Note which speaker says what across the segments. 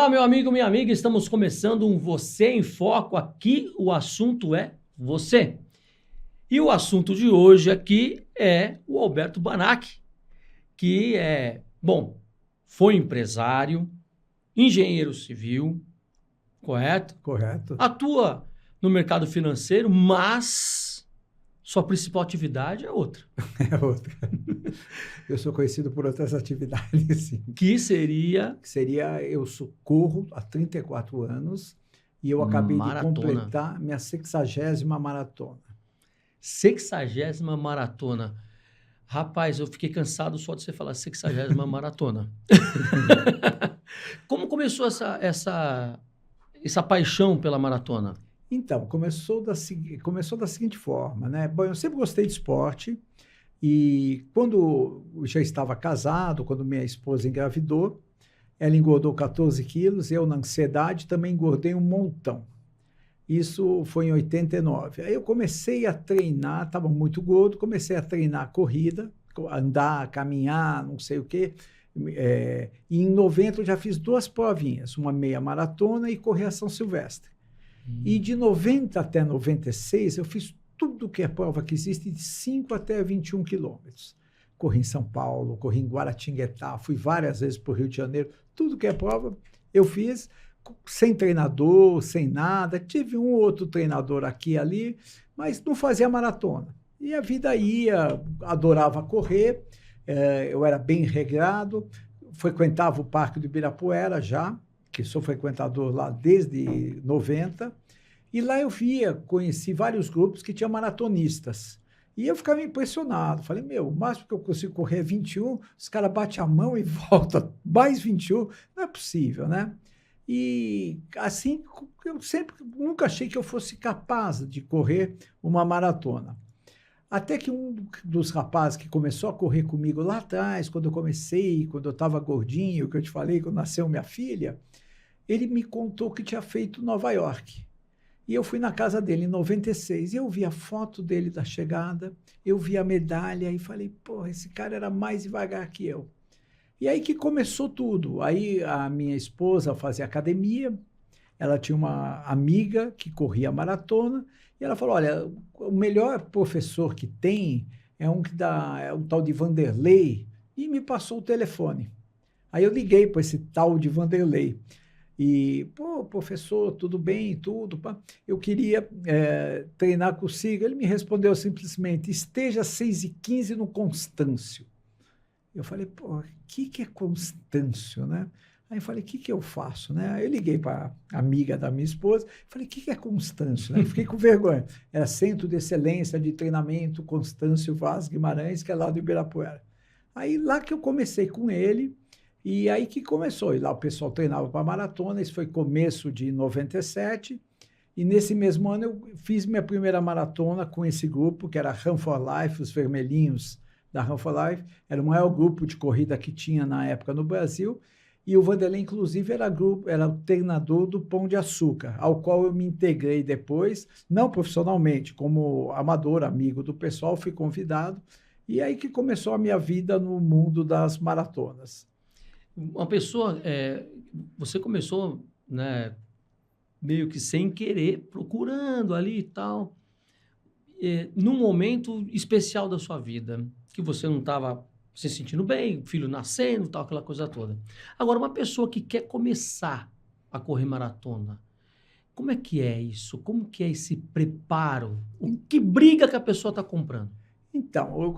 Speaker 1: Olá, meu amigo, minha amiga, estamos começando um Você em Foco. Aqui o assunto é você. E o assunto de hoje aqui é o Alberto Banac, que foi empresário, engenheiro civil, correto?
Speaker 2: Correto.
Speaker 1: Atua no mercado financeiro, mas sua principal atividade é outra.
Speaker 2: É outra. Eu sou conhecido por outras atividades, sim.
Speaker 1: Que seria
Speaker 2: Que seria, eu corro há 34 anos e eu acabei de
Speaker 1: maratona.
Speaker 2: completar minha 60ª maratona.
Speaker 1: 60ª maratona. Rapaz, eu fiquei cansado só de você falar 60ª maratona. Como começou essa paixão pela maratona?
Speaker 2: Então, começou da seguinte forma, né? Bom, eu sempre gostei de esporte e quando eu já estava casado, quando minha esposa engravidou, ela engordou 14 quilos, eu na ansiedade também engordei um montão. Isso foi em 89. Aí eu comecei a treinar, estava muito gordo, comecei a treinar corrida, andar, caminhar, não sei o quê. E em 90 eu já fiz 2 provinhas, uma meia maratona e correr a São Silvestre. E de 90 até 96 eu fiz tudo que é prova que existe, de 5 até 21 quilômetros. Corri em São Paulo, corri em Guaratinguetá, fui várias vezes para o Rio de Janeiro, tudo que é prova eu fiz, sem treinador, sem nada. Tive um ou outro treinador aqui e ali, mas não fazia maratona. E a vida ia, adorava correr, eu era bem regrado, frequentava o Parque do Ibirapuera já, que sou frequentador lá desde 90, e lá eu conheci vários grupos que tinham maratonistas. E eu ficava impressionado. Falei, o máximo que eu consigo correr é 21, os caras batem a mão e voltam mais 21. Não é possível, né? E assim, eu nunca achei que eu fosse capaz de correr uma maratona. Até que um dos rapazes que começou a correr comigo lá atrás, quando eu estava gordinho, que eu te falei, quando nasceu minha filha, ele me contou que tinha feito Nova York. E eu fui na casa dele em 96, e eu vi a foto dele da chegada, eu vi a medalha e falei, porra, esse cara era mais devagar que eu. E aí que começou tudo. Aí a minha esposa fazia academia, ela tinha uma amiga que corria maratona, e ela falou, olha, o melhor professor que tem é um tal de Vanderlei, e me passou o telefone. Aí eu liguei para esse tal de Vanderlei. E, professor, tudo bem, tudo. Pá. Eu queria treinar consigo. Ele me respondeu simplesmente, esteja 6h15 no Constâncio. Eu falei, o que é Constâncio, né? Aí eu falei, o que eu faço, né? Aí eu liguei para a amiga da minha esposa, falei, o que é Constâncio, né? Eu fiquei com vergonha. Era Centro de Excelência de Treinamento Constâncio Vaz Guimarães, que é lá do Ibirapuera. Aí lá que eu comecei com ele, e aí que começou. E lá o pessoal treinava para maratona, isso foi começo de 97, e nesse mesmo ano eu fiz minha primeira maratona com esse grupo, que era Run for Life, os vermelhinhos da Run for Life, era o maior grupo de corrida que tinha na época no Brasil, e o Vanderlei, inclusive, era o treinador do Pão de Açúcar, ao qual eu me integrei depois, não profissionalmente, como amador, amigo do pessoal, fui convidado, e aí que começou a minha vida no mundo das maratonas.
Speaker 1: Uma pessoa, você começou, né, meio que sem querer, procurando ali e tal, num momento especial da sua vida, que você não estava se sentindo bem, filho nascendo, tal, aquela coisa toda. Agora, uma pessoa que quer começar a correr maratona, como é que é isso? Como que é esse preparo? Que briga que a pessoa está comprando?
Speaker 2: Então,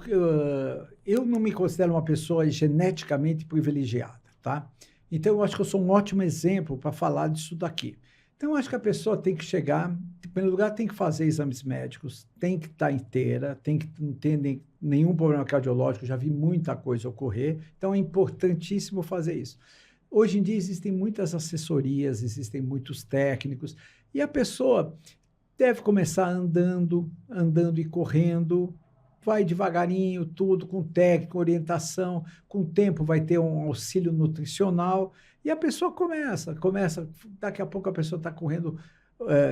Speaker 2: eu não me considero uma pessoa geneticamente privilegiada, tá? Então, eu acho que eu sou um ótimo exemplo para falar disso daqui. Então, eu acho que a pessoa tem que chegar, em primeiro lugar, tem que fazer exames médicos, tem que estar inteira, tem que não ter nenhum problema cardiológico, já vi muita coisa ocorrer, então é importantíssimo fazer isso. Hoje em dia existem muitas assessorias, existem muitos técnicos, e a pessoa deve começar andando e correndo, vai devagarinho, tudo, com técnica, orientação, com o tempo vai ter um auxílio nutricional, e a pessoa começa, daqui a pouco a pessoa está correndo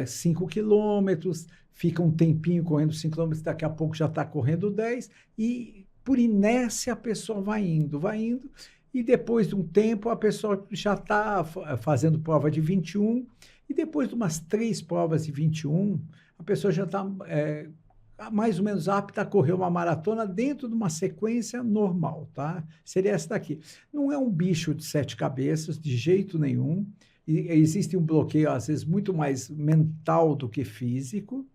Speaker 2: 5 quilômetros, fica um tempinho correndo 5 quilômetros, daqui a pouco já está correndo 10, e por inércia a pessoa vai indo, e depois de um tempo a pessoa já está fazendo prova de 21, e depois de umas 3 provas de 21, a pessoa já está mais ou menos apta a correr uma maratona dentro de uma sequência normal, tá? Seria essa daqui. Não é um bicho de 7 cabeças, de jeito nenhum. E existe um bloqueio, às vezes, muito mais mental do que físico.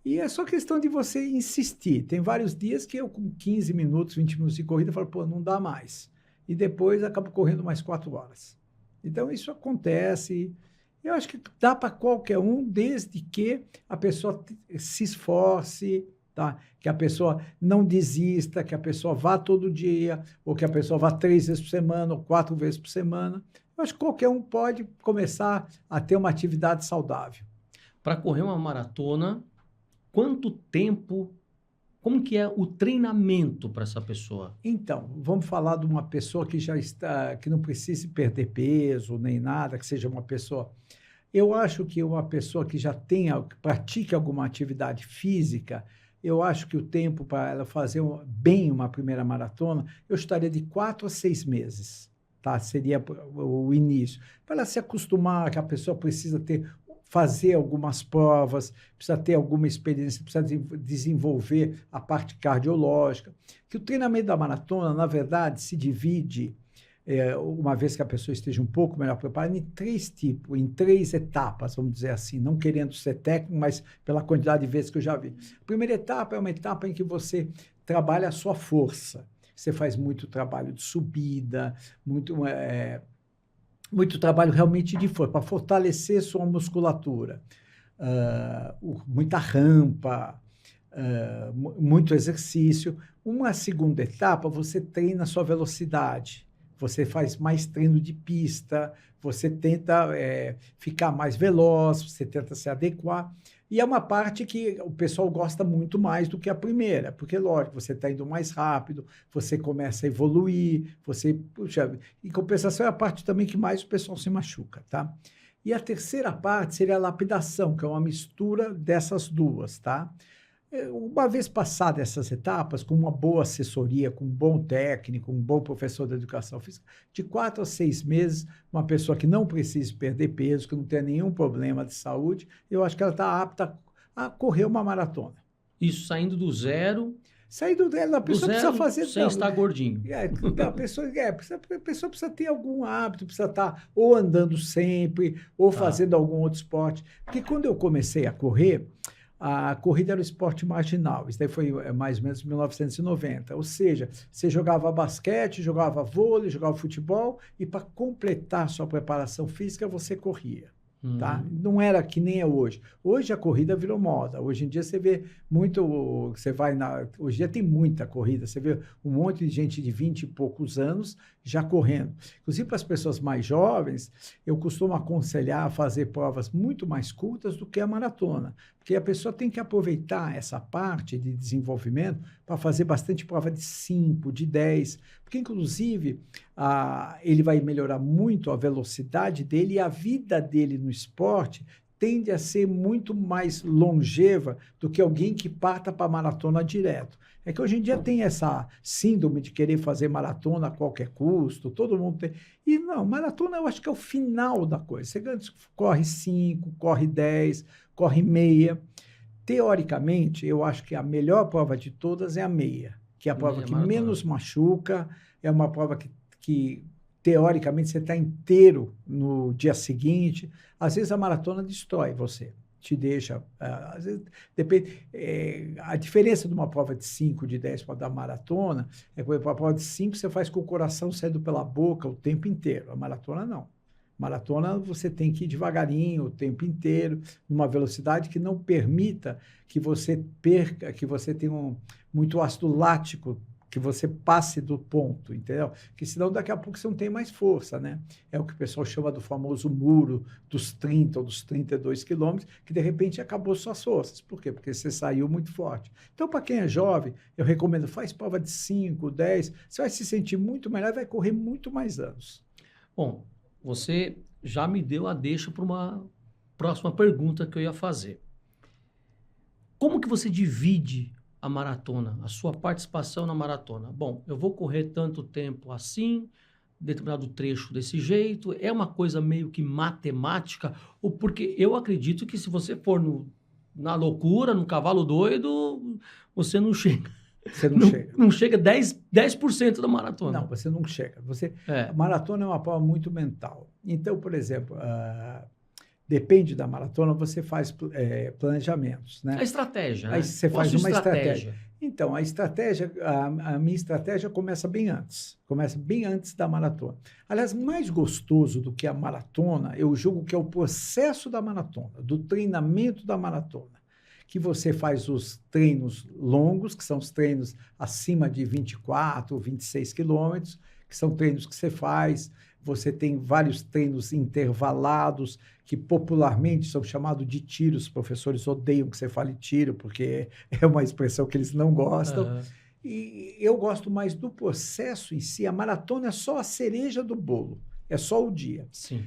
Speaker 2: E é só questão de você insistir. Tem vários dias que eu, com 15 minutos, 20 minutos de corrida, falo, pô, não dá mais. E depois acabo correndo mais 4 horas. Então, isso acontece. Eu acho que dá para qualquer um, desde que a pessoa se esforce, tá? Que a pessoa não desista, que a pessoa vá todo dia, ou que a pessoa vá 3 vezes por semana, ou 4 vezes por semana. Eu acho que qualquer um pode começar a ter uma atividade saudável.
Speaker 1: Para correr uma maratona, quanto tempo, como que é o treinamento para essa pessoa?
Speaker 2: Então, vamos falar de uma pessoa que já está, que não precise perder peso nem nada, que seja uma pessoa. Eu acho que uma pessoa que já tenha, que pratique alguma atividade física, eu acho que o tempo para ela fazer bem uma primeira maratona, eu estaria de 4 a 6 meses, tá? Seria o início. Para ela se acostumar, que a pessoa precisa fazer algumas provas, precisa ter alguma experiência, precisa desenvolver a parte cardiológica. Que o treinamento da maratona, na verdade, se divide, uma vez que a pessoa esteja um pouco melhor preparada, em 3 tipos, em 3 etapas, vamos dizer assim, não querendo ser técnico, mas pela quantidade de vezes que eu já vi. A primeira etapa é uma etapa em que você trabalha a sua força. Você faz muito trabalho de subida, muito trabalho realmente de força, para fortalecer sua musculatura. Muita rampa, muito exercício. Uma segunda etapa, você treina a sua velocidade. Você faz mais treino de pista, você tenta ficar mais veloz, você tenta se adequar. E é uma parte que o pessoal gosta muito mais do que a primeira, porque, lógico, você está indo mais rápido, você começa a evoluir, puxa, em compensação é a parte também que mais o pessoal se machuca, tá? E a terceira parte seria a lapidação, que é uma mistura dessas duas, tá? Uma vez passadas essas etapas, com uma boa assessoria, com um bom técnico, um bom professor de educação física, de 4 a 6 meses, uma pessoa que não precise perder peso, que não tenha nenhum problema de saúde, eu acho que ela está apta a correr uma maratona.
Speaker 1: Isso saindo do zero.
Speaker 2: Saindo dela, a pessoa precisa fazer...
Speaker 1: Sem estar gordinho.
Speaker 2: A pessoa precisa ter algum hábito, precisa estar ou andando sempre, ou fazendo algum outro esporte. Porque quando eu comecei a correr, a corrida era o esporte marginal, isso daí foi mais ou menos 1990, ou seja, você jogava basquete, jogava vôlei, jogava futebol, e para completar sua preparação física, você corria. Tá? Não era que nem é hoje. Hoje a corrida virou moda. Hoje em dia você vê muito, hoje em dia tem muita corrida, você vê um monte de gente de 20 e poucos anos já correndo. Inclusive para as pessoas mais jovens, eu costumo aconselhar a fazer provas muito mais curtas do que a maratona, porque a pessoa tem que aproveitar essa parte de desenvolvimento para fazer bastante prova de 5, de 10, porque inclusive ele vai melhorar muito a velocidade dele e a vida dele no esporte tende a ser muito mais longeva do que alguém que parta para a maratona direto. É que hoje em dia tem essa síndrome de querer fazer maratona a qualquer custo, todo mundo tem. E não, maratona eu acho que é o final da coisa. Você corre 5, corre 10, corre meia. Teoricamente, eu acho que a melhor prova de todas é a meia, que é a prova que menos machuca, é uma prova que teoricamente, você está inteiro no dia seguinte. Às vezes, a maratona destrói você, te deixa... às vezes, depende... a diferença de uma prova de 5, de 10 para da maratona é que a prova de 5 você faz com o coração saindo pela boca o tempo inteiro. A maratona, não. Maratona, você tem que ir devagarinho o tempo inteiro, numa velocidade que não permita que você perca, que você tenha muito ácido lático, que você passe do ponto, entendeu? Porque senão daqui a pouco você não tem mais força, né? É o que o pessoal chama do famoso muro dos 30 ou dos 32 quilômetros, que de repente acabou suas forças. Por quê? Porque você saiu muito forte. Então, para quem é jovem, eu recomendo, faz prova de 5, 10, você vai se sentir muito melhor e vai correr muito mais anos.
Speaker 1: Bom, você já me deu a deixa para uma próxima pergunta que eu ia fazer. Como que você divide a maratona, a sua participação na maratona? Bom, eu vou correr tanto tempo assim, determinado trecho desse jeito? É uma coisa meio que matemática? Ou porque eu acredito que se você for na loucura, no cavalo doido, você não chega.
Speaker 2: Você não chega.
Speaker 1: Não chega 10% da maratona.
Speaker 2: Não, você não chega. A
Speaker 1: É.
Speaker 2: maratona é uma prova muito mental. Então, por exemplo, depende da maratona, você faz planejamentos, né?
Speaker 1: A estratégia,
Speaker 2: Aí
Speaker 1: né?
Speaker 2: você
Speaker 1: Qual a
Speaker 2: faz
Speaker 1: sua
Speaker 2: uma estratégia.
Speaker 1: estratégia?
Speaker 2: Então, a minha estratégia começa bem antes da maratona. Aliás, mais gostoso do que a maratona, eu julgo que é o processo da maratona, do treinamento da maratona, que você faz os treinos longos, que são os treinos acima de 24 ou 26 quilômetros, que são treinos que você tem vários treinos intervalados, que popularmente são chamados de tiros. Os professores odeiam que você fale tiro, porque é uma expressão que eles não gostam.
Speaker 1: Aham.
Speaker 2: E eu gosto mais do processo em si. A maratona é só a cereja do bolo, é só o dia.
Speaker 1: Sim.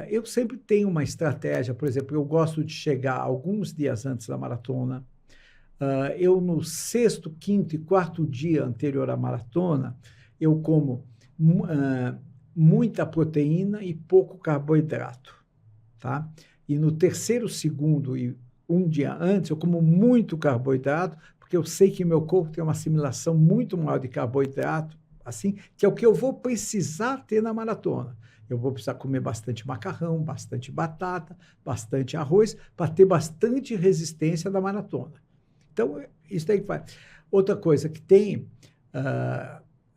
Speaker 2: Eu sempre tenho uma estratégia, por exemplo, eu gosto de chegar alguns dias antes da maratona. Eu, no sexto, quinto e quarto dia anterior à maratona, eu como muita proteína e pouco carboidrato, tá? E no terceiro, segundo e um dia antes, eu como muito carboidrato, porque eu sei que meu corpo tem uma assimilação muito maior de carboidrato, assim, que é o que eu vou precisar ter na maratona. Eu vou precisar comer bastante macarrão, bastante batata, bastante arroz, para ter bastante resistência da maratona. Então, isso aí que faz. Outra coisa que tem,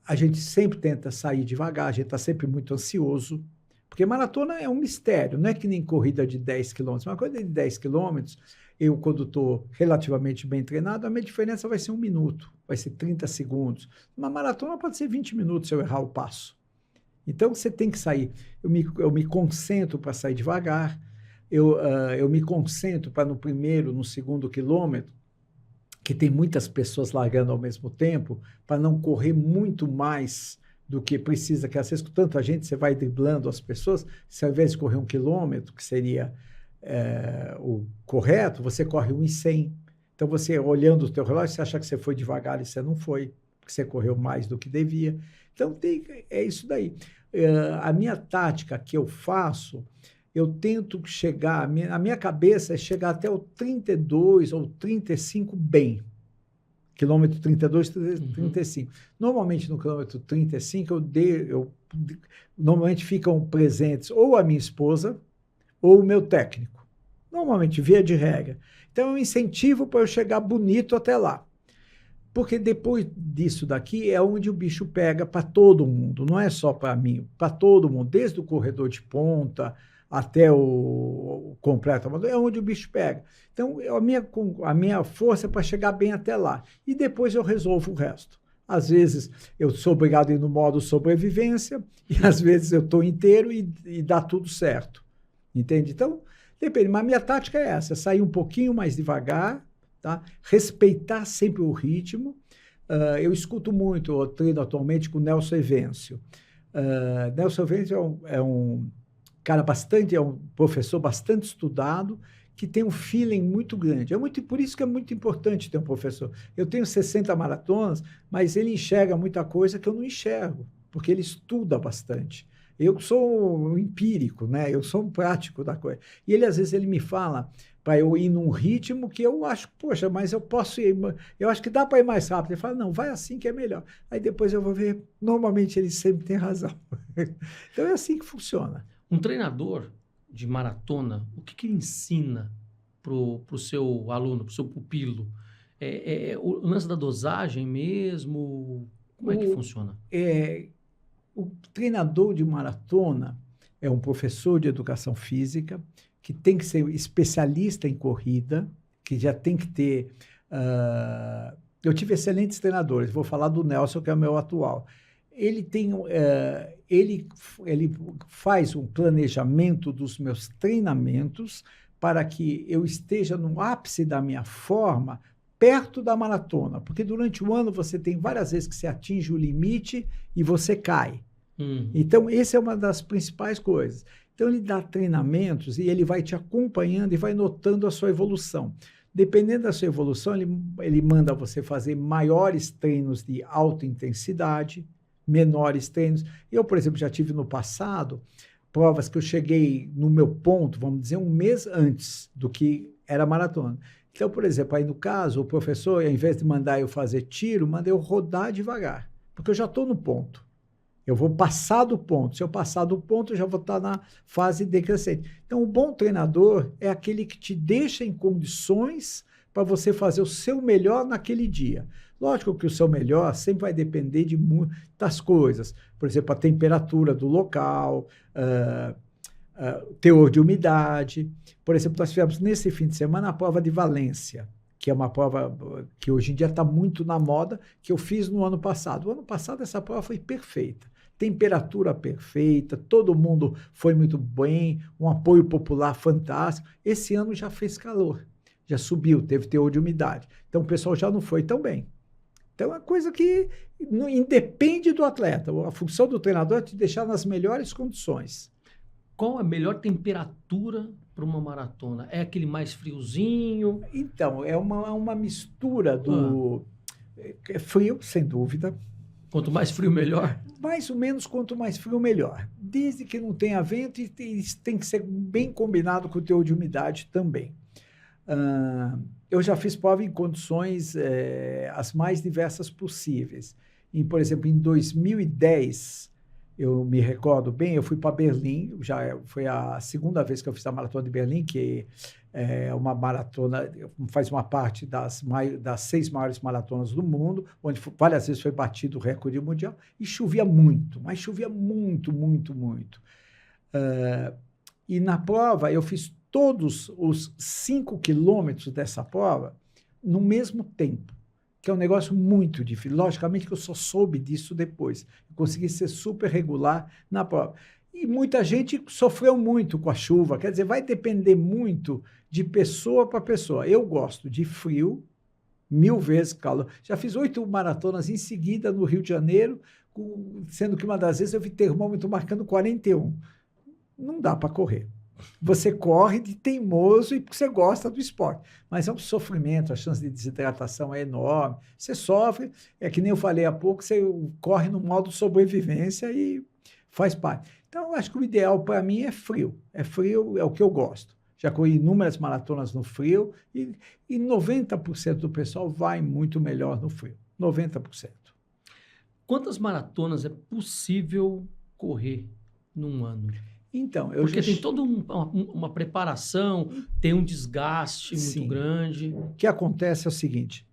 Speaker 2: a gente sempre tenta sair devagar, a gente está sempre muito ansioso, porque maratona é um mistério, não é que nem corrida de 10 quilômetros. Uma corrida de 10 quilômetros, eu, quando estou relativamente bem treinado, a minha diferença vai ser 1 minuto, vai ser 30 segundos. Uma maratona pode ser 20 minutos se eu errar o passo. Então, você tem que sair. Eu me concentro para sair devagar, eu me concentro para no primeiro, no segundo quilômetro, que tem muitas pessoas largando ao mesmo tempo, para não correr muito mais do que precisa, que às vezes com tanta gente você vai driblando as pessoas, se ao invés de correr 1 quilômetro, que seria o correto, você corre 1,100. Então, você olhando o teu relógio, você acha que você foi devagar e você não foi, porque você correu mais do que devia. Então, é isso daí. A minha tática que eu faço, eu tento chegar, a minha cabeça é chegar até o 32 ou 35 bem. Quilômetro 32, 35. Normalmente, no quilômetro 35, normalmente ficam presentes ou a minha esposa ou o meu técnico. Normalmente, via de regra. Então, é um incentivo para eu chegar bonito até lá. Porque depois disso daqui é onde o bicho pega para todo mundo, não é só para mim, para todo mundo, desde o corredor de ponta até o completo amador, é onde o bicho pega. Então, a minha força é para chegar bem até lá. E depois eu resolvo o resto. Às vezes eu sou obrigado a ir no modo sobrevivência, e às vezes eu estou inteiro e dá tudo certo. Entende? Então, depende. Mas a minha tática é essa, sair um pouquinho mais devagar, tá? Respeitar sempre o ritmo. Eu escuto muito, eu treino atualmente com o Nelson Evêncio. Nelson Evêncio é um cara é um professor bastante estudado, que tem um feeling muito grande. Por isso que é muito importante ter um professor. Eu tenho 60 maratonas, mas ele enxerga muita coisa que eu não enxergo, porque ele estuda bastante. Eu sou um empírico, né? Eu sou um prático da coisa. E ele, às vezes, ele me fala para eu ir num ritmo que eu acho, poxa, mas eu posso ir, eu acho que dá para ir mais rápido. Ele fala, não, vai assim que é melhor. Aí depois eu vou ver, normalmente ele sempre tem razão. Então é assim que funciona.
Speaker 1: Um treinador de maratona, o que ele ensina para o seu aluno, para o seu pupilo? O lance da dosagem mesmo? Como é que funciona?
Speaker 2: O treinador de maratona é um professor de educação física que tem que ser especialista em corrida, que já tem que ter... eu tive excelentes treinadores, vou falar do Nelson, que é o meu atual. Ele faz um planejamento dos meus treinamentos para que eu esteja no ápice da minha forma, perto da maratona, porque durante o ano você tem várias vezes que você atinge o limite e você cai. Então, essa é uma das principais coisas. Então, ele dá treinamentos e ele vai te acompanhando e vai notando a sua evolução. Dependendo da sua evolução, ele manda você fazer maiores treinos de alta intensidade, menores treinos. Eu, por exemplo, já tive no passado provas que eu cheguei no meu ponto, vamos dizer, um mês antes do que era maratona. Então, por exemplo, aí no caso, o professor, ao invés de mandar eu fazer tiro, manda eu rodar devagar, porque eu já estou no ponto. Eu vou passar do ponto. Se eu passar do ponto, eu já vou estar na fase decrescente. Então, o bom treinador é aquele que te deixa em condições para você fazer o seu melhor naquele dia. Lógico que o seu melhor sempre vai depender de muitas coisas. Por exemplo, a temperatura do local, teor de umidade. Por exemplo, nós tivemos nesse fim de semana a prova de Valência, que é uma prova que hoje em dia está muito na moda, que eu fiz no ano passado. O ano passado essa prova foi perfeita. Temperatura perfeita, todo mundo foi muito bem, um apoio popular fantástico. Esse ano já fez calor, já subiu, teve teor de umidade. Então o pessoal já não foi tão bem. Então é uma coisa que não, independe do atleta. A função do treinador é te deixar nas melhores condições.
Speaker 1: Qual a melhor temperatura para uma maratona? É aquele mais friozinho?
Speaker 2: Então, é uma mistura do... É frio, sem dúvida.
Speaker 1: Quanto mais frio, melhor?
Speaker 2: Mais ou menos, quanto mais frio, melhor. Desde que não tenha vento e tem que ser bem combinado com o teor de umidade também. Eu já fiz prova em condições as mais diversas possíveis. Por exemplo, em 2010... eu me recordo bem, eu fui para Berlim, já foi a segunda vez que eu fiz a Maratona de Berlim, que é uma maratona, faz uma parte das 6 maiores maratonas do mundo, onde várias vezes foi batido o recorde mundial, e chovia muito, mas chovia muito, muito, muito. E na prova, eu fiz todos os 5 quilômetros dessa prova no mesmo tempo, que é um negócio muito difícil. Logicamente que eu só soube disso depois. Eu consegui ser super regular na prova. E muita gente sofreu muito com a chuva. Quer dizer, vai depender muito de pessoa para pessoa. Eu gosto de frio, 1000 vezes calor. Já fiz 8 maratonas em seguida no Rio de Janeiro, sendo que uma das vezes eu vi termômetro marcando 41. Não dá para correr. Você corre de teimoso e porque você gosta do esporte. Mas é um sofrimento, a chance de desidratação é enorme. Você sofre, é que nem eu falei há pouco, você corre no modo sobrevivência e faz parte. Então, eu acho que o ideal para mim é frio. É frio, é o que eu gosto. Já corri inúmeras maratonas no frio e 90% do pessoal vai muito melhor no frio. 90%.
Speaker 1: Quantas maratonas é possível correr num ano?
Speaker 2: Então,
Speaker 1: porque tem toda uma preparação, tem um desgaste muito grande.
Speaker 2: O que acontece é o seguinte...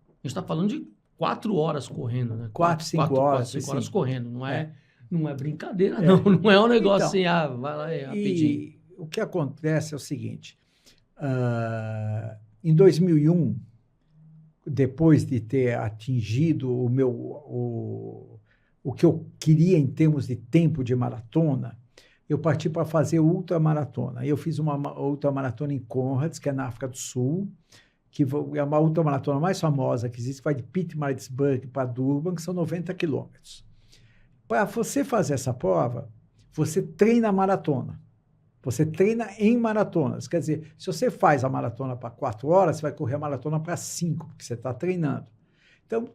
Speaker 1: A gente está falando de 4 horas correndo, né?
Speaker 2: 5 horas.
Speaker 1: 5 horas correndo. Não é brincadeira, não. Não é um negócio então, assim, vai lá rapidinho.
Speaker 2: E o que acontece é o seguinte... em 2001, depois de ter atingido o que eu queria em termos de tempo de maratona, eu parti para fazer ultramaratona. Eu fiz uma ultramaratona em Conrads, que é na África do Sul, que é uma ultramaratona mais famosa que existe, que vai de Pietermaritzburg para Durban, que são 90 quilômetros. Para você fazer essa prova, você treina a maratona. Você treina em maratonas. Quer dizer, se você faz a maratona para 4 horas, você vai correr a maratona para 5, porque você está treinando. Então,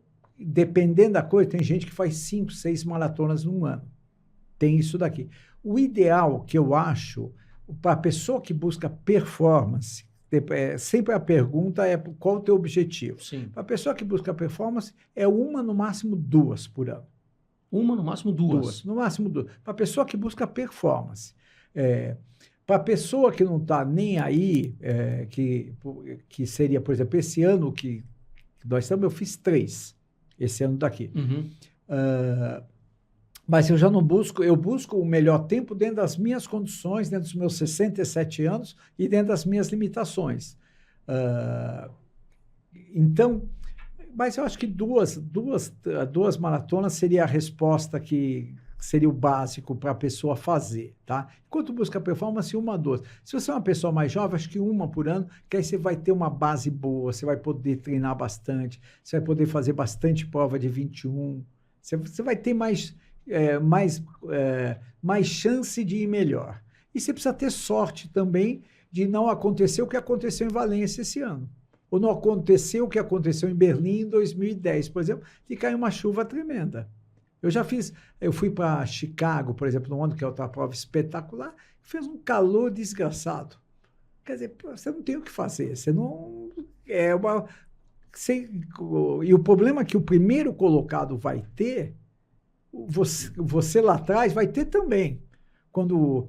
Speaker 2: dependendo da coisa, tem gente que faz 5, 6 maratonas num ano. Tem isso daqui. O ideal que eu acho, para a pessoa que busca performance, sempre a pergunta é qual o teu objetivo. Para a pessoa que busca performance, é 1, no máximo 2 por ano.
Speaker 1: 1, no máximo 2?
Speaker 2: No máximo 2. Para a pessoa que busca performance. Para a pessoa que não está nem aí, que seria, por exemplo, esse ano que nós estamos, eu fiz 3. Esse ano daqui. Mas eu já não busco, eu busco o melhor tempo dentro das minhas condições, dentro dos meus 67 anos e dentro das minhas limitações. Então, mas eu acho que duas maratonas seria a resposta que seria o básico para a pessoa fazer, tá? Enquanto busca performance, 1 a 2. Se você é uma pessoa mais jovem, acho que 1 por ano, que aí você vai ter uma base boa, você vai poder treinar bastante, você vai poder fazer bastante prova de 21, você vai ter mais chance de ir melhor. E você precisa ter sorte também de não acontecer o que aconteceu em Valência esse ano. Ou não aconteceu o que aconteceu em Berlim em 2010, por exemplo, de cair uma chuva tremenda. Eu fui para Chicago, por exemplo, no ano que é outra prova espetacular, fez um calor desgraçado. Quer dizer, você não tem o que fazer, você não... E o problema que o primeiro colocado vai ter, você lá atrás vai ter também. Quando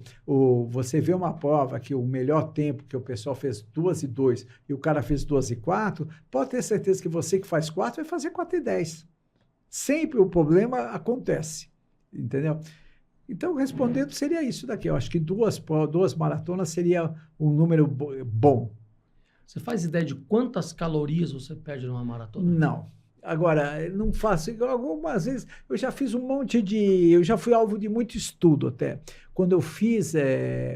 Speaker 2: você vê uma prova que o melhor tempo que o pessoal fez 2:02 e o cara fez 2:04, pode ter certeza que você que faz 4 vai fazer 4:10. Sempre o problema acontece, entendeu? Então, respondendo, seria isso daqui. Eu acho que duas maratonas seria um número bom.
Speaker 1: Você faz ideia de quantas calorias você perde numa maratona?
Speaker 2: Não. Agora, não faço. Algumas vezes eu já fiz um monte de. Eu já fui alvo de muito estudo até. Quando eu fiz,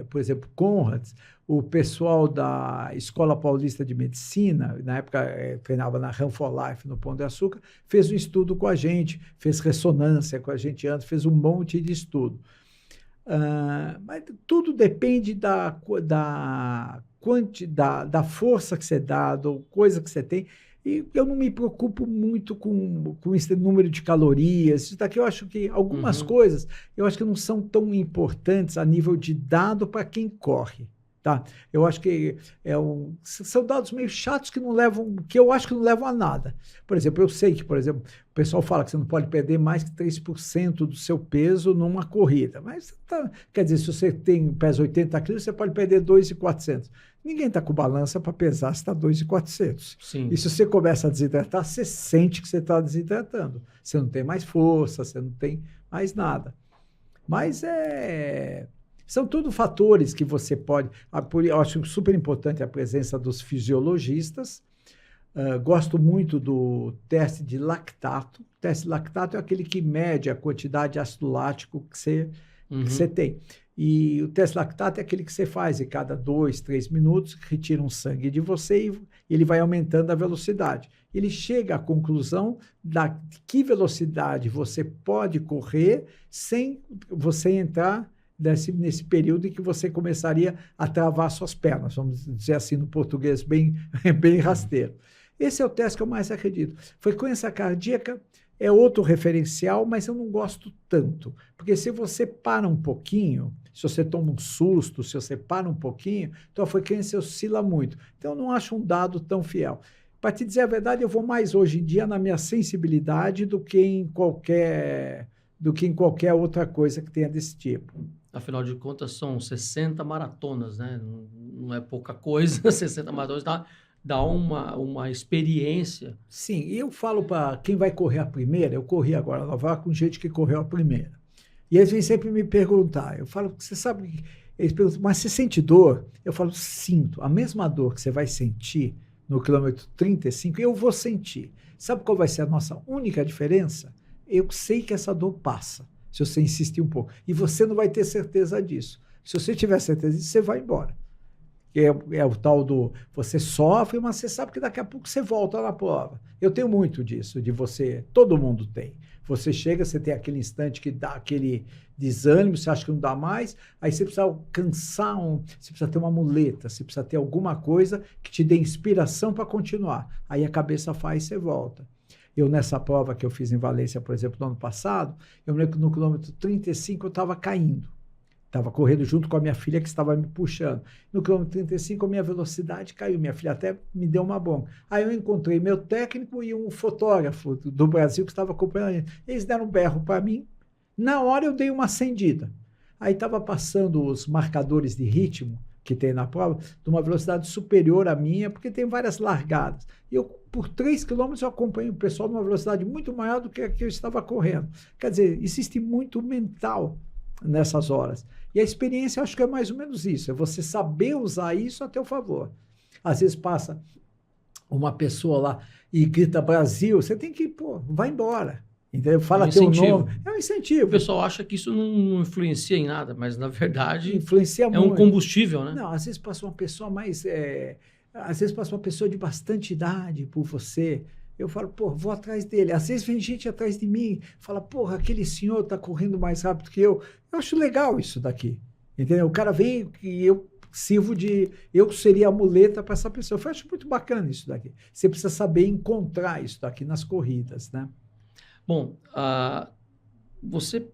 Speaker 2: por exemplo, Conrads, o pessoal da Escola Paulista de Medicina, na época treinava na Run for Life, no Pão de Açúcar, fez um estudo com a gente, fez ressonância com a gente antes, fez um monte de estudo. Mas tudo depende da força que você dá, da coisa que você tem. E eu não me preocupo muito com esse número de calorias. Isso daqui eu acho que algumas coisas eu acho que não são tão importantes a nível de dado para quem corre. Tá? Eu acho que são dados meio chatos que eu acho que não levam a nada. Por exemplo, eu sei que, por exemplo, o pessoal fala que você não pode perder mais que 3% do seu peso numa corrida. Mas, quer dizer, se você pesa 80 quilos, você pode perder 2.400. Ninguém está com balança para pesar se está 2.400.
Speaker 1: Sim.
Speaker 2: E se você começa a desidratar, você sente que você está desidratando. Você não tem mais força, você não tem mais nada. Mas são tudo fatores que você pode... Eu acho super importante a presença dos fisiologistas. Gosto muito do teste de lactato. O teste de lactato é aquele que mede a quantidade de ácido lático que você tem. E o teste de lactato é aquele que você faz e cada 2, 3 minutos, retira um sangue de você e ele vai aumentando a velocidade. Ele chega à conclusão de que velocidade você pode correr sem você entrar nesse período em que você começaria a travar suas pernas, vamos dizer assim no português bem rasteiro. Esse é o teste que eu mais acredito. Frequência cardíaca é outro referencial, mas eu não gosto tanto, porque se você para um pouquinho, se você toma um susto, se você para um pouquinho, então a frequência oscila muito. Então eu não acho um dado tão fiel. Para te dizer a verdade, eu vou mais hoje em dia na minha sensibilidade do que em qualquer outra coisa que tenha desse tipo.
Speaker 1: Afinal de contas, são 60 maratonas, né? Não é pouca coisa, 60 maratonas dá uma experiência.
Speaker 2: Sim, e eu falo para quem vai correr a primeira, eu corri agora em Nova York com gente que correu a primeira. E eles vêm sempre me perguntar, eu falo, você sabe, eles perguntam, mas você sente dor? Eu falo, sinto, a mesma dor que você vai sentir no quilômetro 35, eu vou sentir. Sabe qual vai ser a nossa única diferença? Eu sei que essa dor passa, se você insistir um pouco. E você não vai ter certeza disso. Se você tiver certeza disso, você vai embora. É o tal do... Você sofre, mas você sabe que daqui a pouco você volta na prova. Eu tenho muito disso, de você... Todo mundo tem. Você chega, você tem aquele instante que dá aquele desânimo, você acha que não dá mais, aí você precisa alcançar você precisa ter uma muleta, você precisa ter alguma coisa que te dê inspiração para continuar. Aí a cabeça faz e você volta. Eu, nessa prova que eu fiz em Valência, por exemplo, no ano passado, eu me lembro que no quilômetro 35 eu estava caindo. Estava correndo junto com a minha filha que estava me puxando. No quilômetro 35 a minha velocidade caiu. Minha filha até me deu uma bomba. Aí eu encontrei meu técnico e um fotógrafo do Brasil que estava acompanhando a gente. Eles deram um berro para mim. Na hora eu dei uma acendida. Aí estava passando os marcadores de ritmo que tem na prova, de uma velocidade superior à minha, porque tem várias largadas. E eu, por 3 quilômetros, eu acompanho o pessoal numa velocidade muito maior do que a que eu estava correndo. Quer dizer, existe muito mental nessas horas. E a experiência, eu acho que é mais ou menos isso, é você saber usar isso a teu favor. Às vezes passa uma pessoa lá e grita Brasil, você tem que, vai embora. Entendeu? Fala teu nome. É um incentivo.
Speaker 1: O pessoal acha que isso não influencia em nada, mas na verdade
Speaker 2: influencia muito.
Speaker 1: Um combustível, né?
Speaker 2: Não, às vezes passa uma pessoa às vezes passa uma pessoa de bastante idade por você. Eu falo, vou atrás dele. Às vezes vem gente atrás de mim, fala, aquele senhor está correndo mais rápido que eu. Eu acho legal isso daqui. Entendeu? O cara vem e eu eu seria a muleta para essa pessoa. Eu acho muito bacana isso daqui. Você precisa saber encontrar isso daqui nas corridas, né?
Speaker 1: Bom, você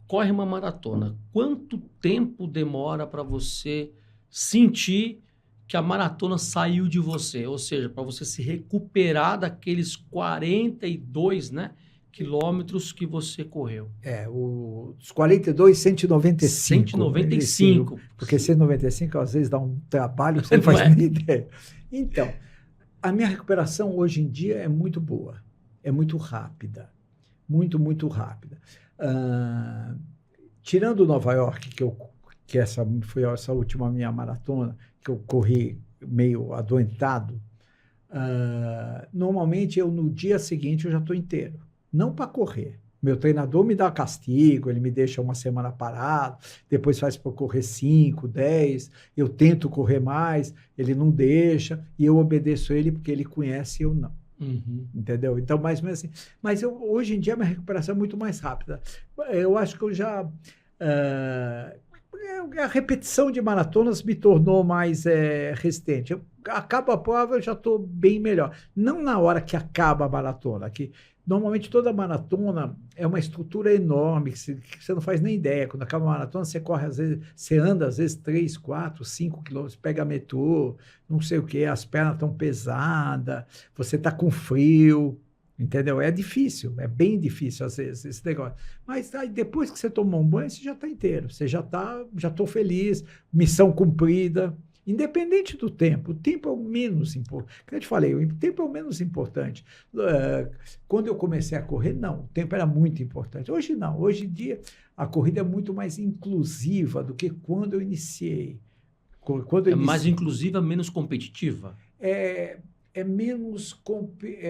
Speaker 1: corre uma maratona. Quanto tempo demora para você sentir que a maratona saiu de você? Ou seja, para você se recuperar daqueles 42, né, quilômetros que você correu?
Speaker 2: Os 42, 195.
Speaker 1: 195.
Speaker 2: Porque 195 às vezes dá um trabalho que você não faz nem ideia. Então, a minha recuperação hoje em dia é muito boa. É muito rápida. Muito, muito rápida. Tirando Nova York, que essa foi essa última minha maratona, que eu corri meio adoentado, normalmente no dia seguinte eu já estou inteiro. Não para correr. Meu treinador me dá castigo, ele me deixa uma semana parado, depois faz para correr 5, 10, eu tento correr mais, ele não deixa, e eu obedeço ele porque ele conhece e eu não.
Speaker 1: Uhum.
Speaker 2: Entendeu? Então, mais ou menos assim. Mas hoje em dia a minha recuperação é muito mais rápida. Eu acho que eu já... a repetição de maratonas me tornou mais resistente. Acaba a prova, eu já estou bem melhor. Não na hora que acaba a maratona, que normalmente toda maratona é uma estrutura enorme, que você não faz nem ideia. Quando acaba a maratona, você corre, às vezes, você anda, às vezes, 3, 4, 5 quilômetros, pega metrô, não sei o quê, as pernas estão pesadas, você está com frio, entendeu? É difícil, é bem difícil, às vezes, esse negócio. Mas aí, depois que você tomou um banho, você já está inteiro, você já estou feliz, missão cumprida. Independente do tempo, o tempo é o menos importante. Como eu te falei, o tempo é o menos importante. Quando eu comecei a correr, não, o tempo era muito importante. Hoje não, hoje em dia a corrida é muito mais inclusiva do que quando eu iniciei.
Speaker 1: Mais inclusiva, menos competitiva?
Speaker 2: É menos...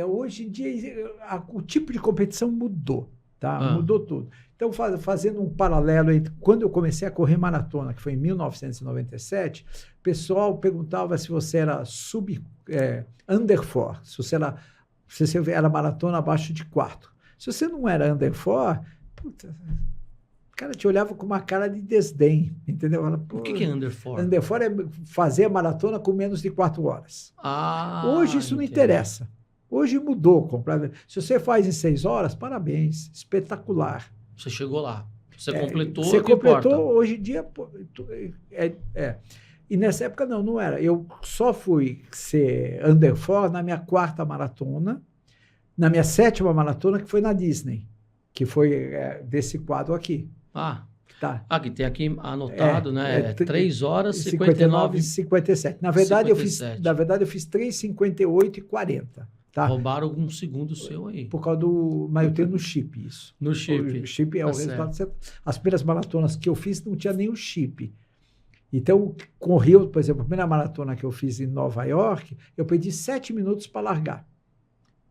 Speaker 2: hoje em dia o tipo de competição mudou, tá? Mudou tudo. Então, fazendo um paralelo entre quando eu comecei a correr maratona, que foi em 1997, o pessoal perguntava se você era under 4, se você era maratona abaixo de 4. Se você não era under 4, puta, o cara te olhava com uma cara de desdém, entendeu?
Speaker 1: O que é under 4?
Speaker 2: Under 4 é fazer a maratona com menos de 4 horas. Hoje isso não interessa. Hoje mudou completamente. Se você faz em 6 horas, parabéns, espetacular.
Speaker 1: Você chegou lá. Você completou.
Speaker 2: Você completou, hoje em dia. E nessa época não era. Eu só fui ser under 4 na minha 4ª maratona, na minha 7ª maratona, que foi na Disney, que foi desse quadro aqui.
Speaker 1: Tá. Que tem aqui anotado, né? 3 horas,
Speaker 2: 59 e 57. Na verdade, 57. Eu fiz 3:58 e 40. Tá?
Speaker 1: Roubaram alguns segundos seu aí.
Speaker 2: Por causa mas eu tenho no chip isso.
Speaker 1: No chip.
Speaker 2: O chip é o resultado certo. As primeiras maratonas que eu fiz não tinha nem o chip. Então, correu, por exemplo, a primeira maratona que eu fiz em Nova York, eu perdi 7 minutos para largar.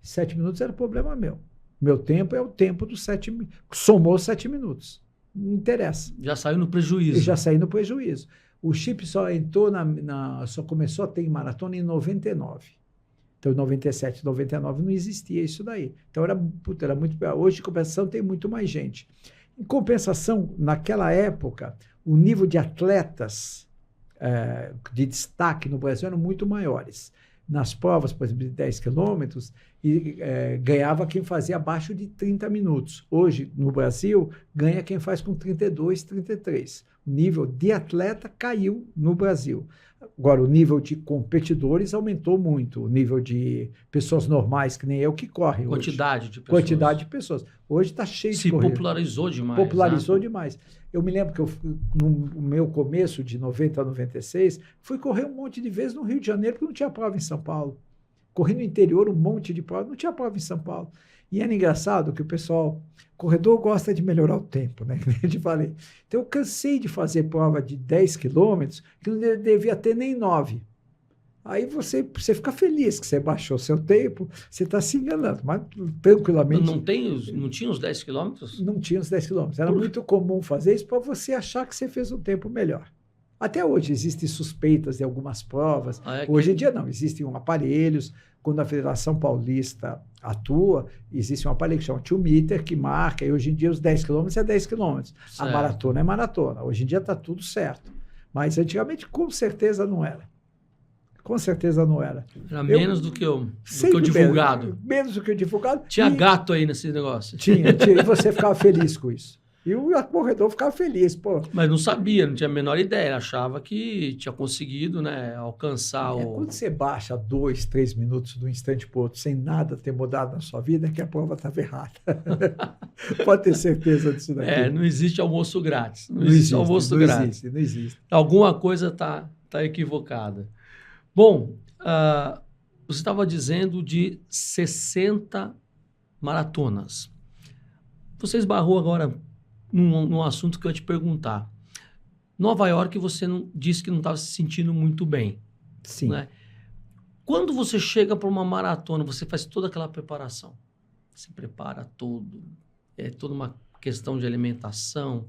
Speaker 2: 7 minutos era problema meu. Meu tempo é o tempo dos 7 minutos. Somou 7 minutos. Não interessa.
Speaker 1: Já saiu no prejuízo.
Speaker 2: Já saí no prejuízo. O chip só entrou só começou a ter maratona em 99. Então, em 97, 99 não existia isso daí. Então, era muito... Hoje, em compensação, tem muito mais gente. Em compensação, naquela época, o nível de atletas de destaque no Brasil eram muito maiores. Nas provas, por exemplo, de 10 quilômetros, ganhava quem fazia abaixo de 30 minutos. Hoje, no Brasil, ganha quem faz com 32, 33. O nível de atleta caiu no Brasil. Agora, o nível de competidores aumentou muito. O nível de pessoas normais, que nem eu, que correm
Speaker 1: Quantidade
Speaker 2: hoje.
Speaker 1: de pessoas.
Speaker 2: Quantidade de pessoas. Hoje está cheio de corrida.
Speaker 1: Se popularizou demais.
Speaker 2: Popularizou demais. Eu me lembro que no meu começo, de 90 a 96, fui correr um monte de vezes no Rio de Janeiro, porque não tinha prova em São Paulo. Corri no interior um monte de prova, não tinha prova em São Paulo. E era engraçado que o corredor gosta de melhorar o tempo, né? Como eu te falei. Então, eu cansei de fazer prova de 10 quilômetros, que não devia ter nem 9. Aí você fica feliz que você baixou seu tempo, você está se enganando, mas tranquilamente...
Speaker 1: Não tinha os 10 quilômetros?
Speaker 2: Não tinha os 10 quilômetros. Era muito comum fazer isso para você achar que você fez um tempo melhor. Até hoje existem suspeitas de algumas provas. Hoje em dia não, existem aparelhos. Quando a Federação Paulista atua, existe um aparelho que chama 2-meter, que marca, e hoje em dia os 10 quilômetros é 10 quilômetros. A maratona é maratona. Hoje em dia está tudo certo. Mas antigamente, com certeza, não era. Com certeza não era.
Speaker 1: Era menos do que o divulgado.
Speaker 2: Menos do que o divulgado.
Speaker 1: Tinha gato aí nesse negócio.
Speaker 2: Tinha. E você ficava feliz com isso. E o corredor ficava feliz, pô.
Speaker 1: Mas não sabia, não tinha a menor ideia. Achava que tinha conseguido, né, alcançar
Speaker 2: Quando você baixa 2, 3 minutos de um instante para o outro, sem nada ter mudado na sua vida, é que a prova estava errada. Pode ter certeza disso daqui.
Speaker 1: Não existe almoço grátis. Não existe almoço grátis.
Speaker 2: Não existe.
Speaker 1: Alguma coisa tá equivocada. Bom, você estava dizendo de 60 maratonas. Você esbarrou agora num assunto que eu ia te perguntar. Nova York, você disse que não estava se sentindo muito bem.
Speaker 2: Sim.
Speaker 1: Né? Quando você chega para uma maratona, você faz toda aquela preparação. Se prepara todo. É toda uma questão de alimentação,